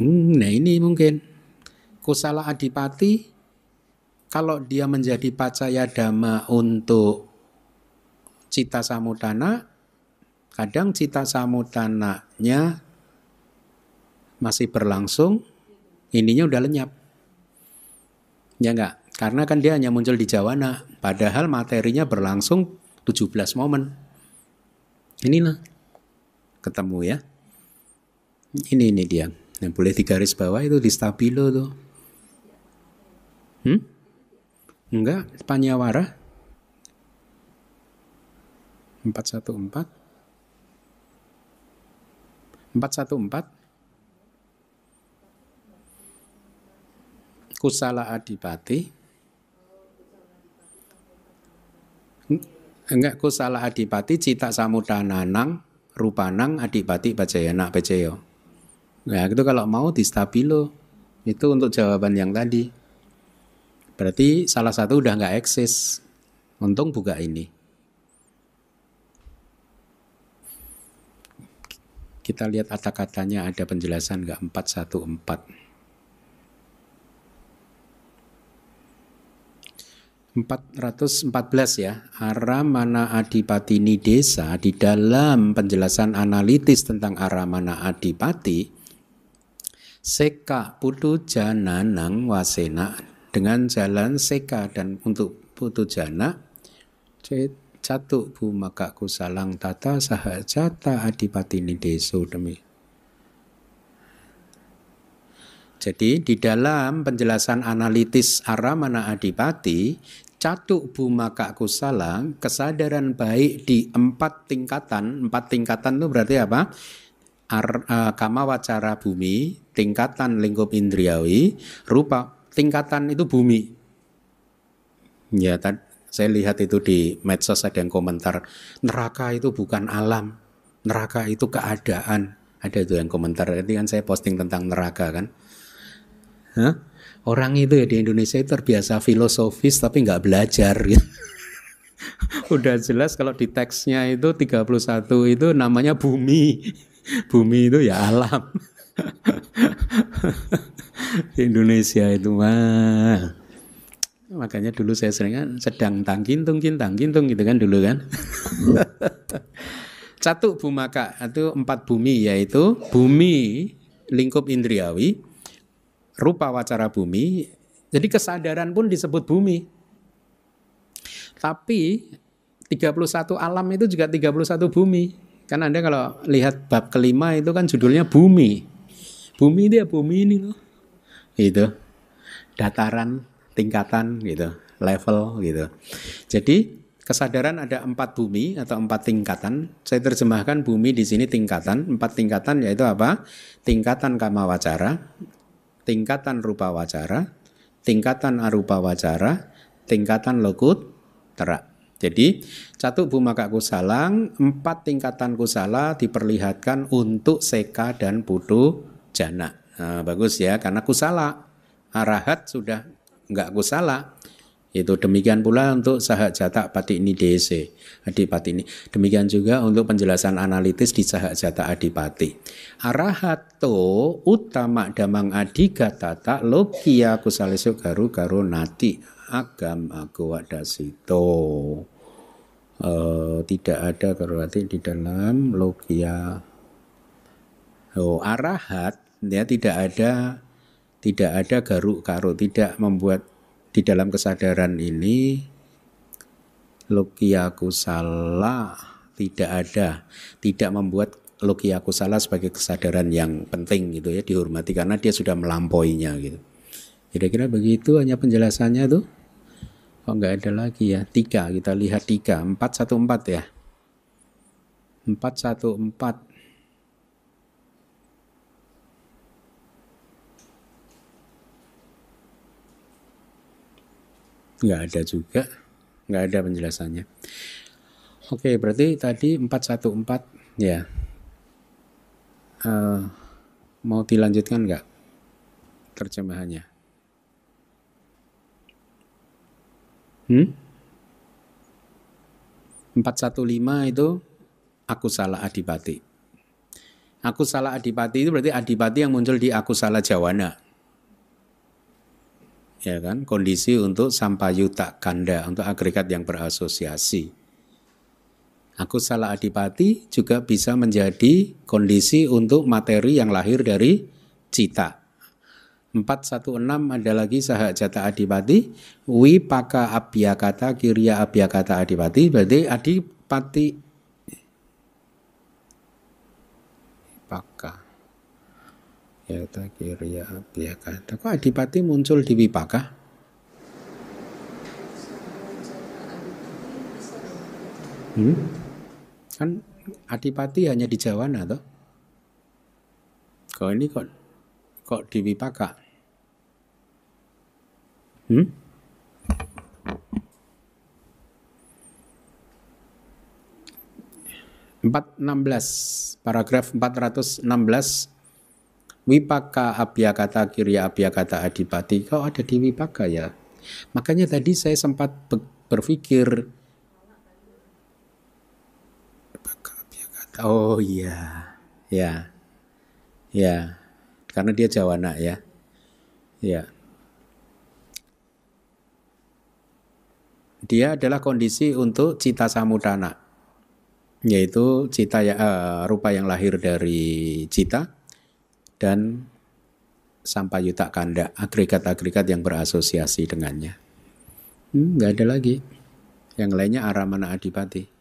Nah ini mungkin kusala adipati. Kalau dia menjadi pacaya dhamma untuk cita samudana, kadang cita samudananya masih berlangsung, ininya udah lenyap. Ya enggak? Karena kan dia hanya muncul di jawana, padahal materinya berlangsung 17 momen. Inilah ketemu ya. Ini dia. Yang boleh digaris bawah itu di stabilo tuh. Enggak, Panyawara 414 Kusala adipati. Enggak, kusala adipati cita samudananang rupanang adipati pacayana pacayo. Nah, itu kalau mau di stabilo. Itu untuk jawaban yang tadi. Berarti salah satu udah nggak eksis. Untung buka ini. Kita lihat kata-katanya ada penjelasan nggak? 414. 414 ya. Aramana Adipati Nidesa, di dalam penjelasan analitis tentang Aramana Adipati, seka putu jana nang wasena, dengan jalan seka dan untuk putu jana, catu bumaka kusalang tata sahajata Adipati Nideso demi. Jadi di dalam penjelasan analitis Aramana Adipati, catu bumaka kusalang, kesadaran baik di 4 tingkatan. 4 tingkatan itu berarti apa? Kama wacara bumi, tingkatan lingkup indriawi, rupa, tingkatan itu bumi. Ya, saya lihat itu di medsos ada yang komentar, neraka itu bukan alam, neraka itu keadaan. Ada itu yang komentar, jadi kan saya posting tentang neraka kan. Hah? Orang itu ya di Indonesia itu terbiasa filosofis tapi nggak belajar gitu. Udah jelas kalau di teksnya itu 31 itu namanya bumi. Bumi itu ya alam. Di Indonesia itu mah. Makanya dulu saya sering kan sedang tangkintung gitu kan dulu kan. Catu bumaka itu 4 bumi, yaitu bumi lingkup indriawi, rupa wacara bumi, jadi kesadaran pun disebut bumi. Tapi 31 alam itu juga 31 bumi. Kan Anda kalau lihat bab kelima itu kan judulnya bumi. Bumi dia bumi ini loh. Gitu. Dataran, tingkatan gitu, level gitu. Jadi kesadaran ada 4 bumi atau 4 tingkatan. Saya terjemahkan bumi di sini tingkatan. 4 tingkatan yaitu apa? Tingkatan kama wacara, tingkatan rupa wacara, tingkatan arupa wacara, tingkatan lokut terak. Jadi catu bumaka kusalang, 4 tingkatan kusala diperlihatkan untuk seka dan putu jana. Nah, bagus ya, karena kusala, arahat sudah enggak kusala. Itu demikian pula untuk sahajata pati nidese adipati ini. Demikian juga untuk penjelasan analitis di sahajata adipati. Arahato utama damang adigatata lokia kusalesu garu garu nati agam aku wadasito. Tidak ada berarti di dalam logia. Arahat ya tidak ada garuk garu, tidak membuat di dalam kesadaran ini lokia kusala tidak ada, tidak membuat lokia kusala sebagai kesadaran yang penting gitu ya, dihormati karena dia sudah melampauinya gitu. Kira-kira begitu hanya penjelasannya tuh. Oh enggak ada lagi ya. 3 kita lihat 3, 414 ya. 414. Nggak ada juga, nggak ada penjelasannya. Oke, berarti tadi 414 ya. Mau dilanjutkan nggak terjemahannya? 415 itu aku salah adipati. Aku salah adipati itu berarti adipati yang muncul di aku salah jawana. Ya kan, kondisi untuk sampayuta kanda, untuk agregat yang berasosiasi. Aku salah adipati juga bisa menjadi kondisi untuk materi yang lahir dari cita. 416 ada lagi sahajata adipati, wipaka abhyakata kirya abhyakata adipati, berarti adipati wipaka yata kirya abhyakata. Kok adipati muncul di wipaka? Kan adipati hanya di jawana toh. Kok ini kok di wipaka? 416 paragraf 416 wipaka abhyakata kirya abhyakata adipati. Kok ada di wipaka ya? Makanya tadi saya sempat berpikir. Oh iya, ya, ya, karena dia Jawana ya, ya. Dia adalah kondisi untuk cita samudana, yaitu rupa yang lahir dari cita dan sampayuta kanda, agregat-agregat yang berasosiasi dengannya. Nggak ada lagi. Yang lainnya aramana adipati.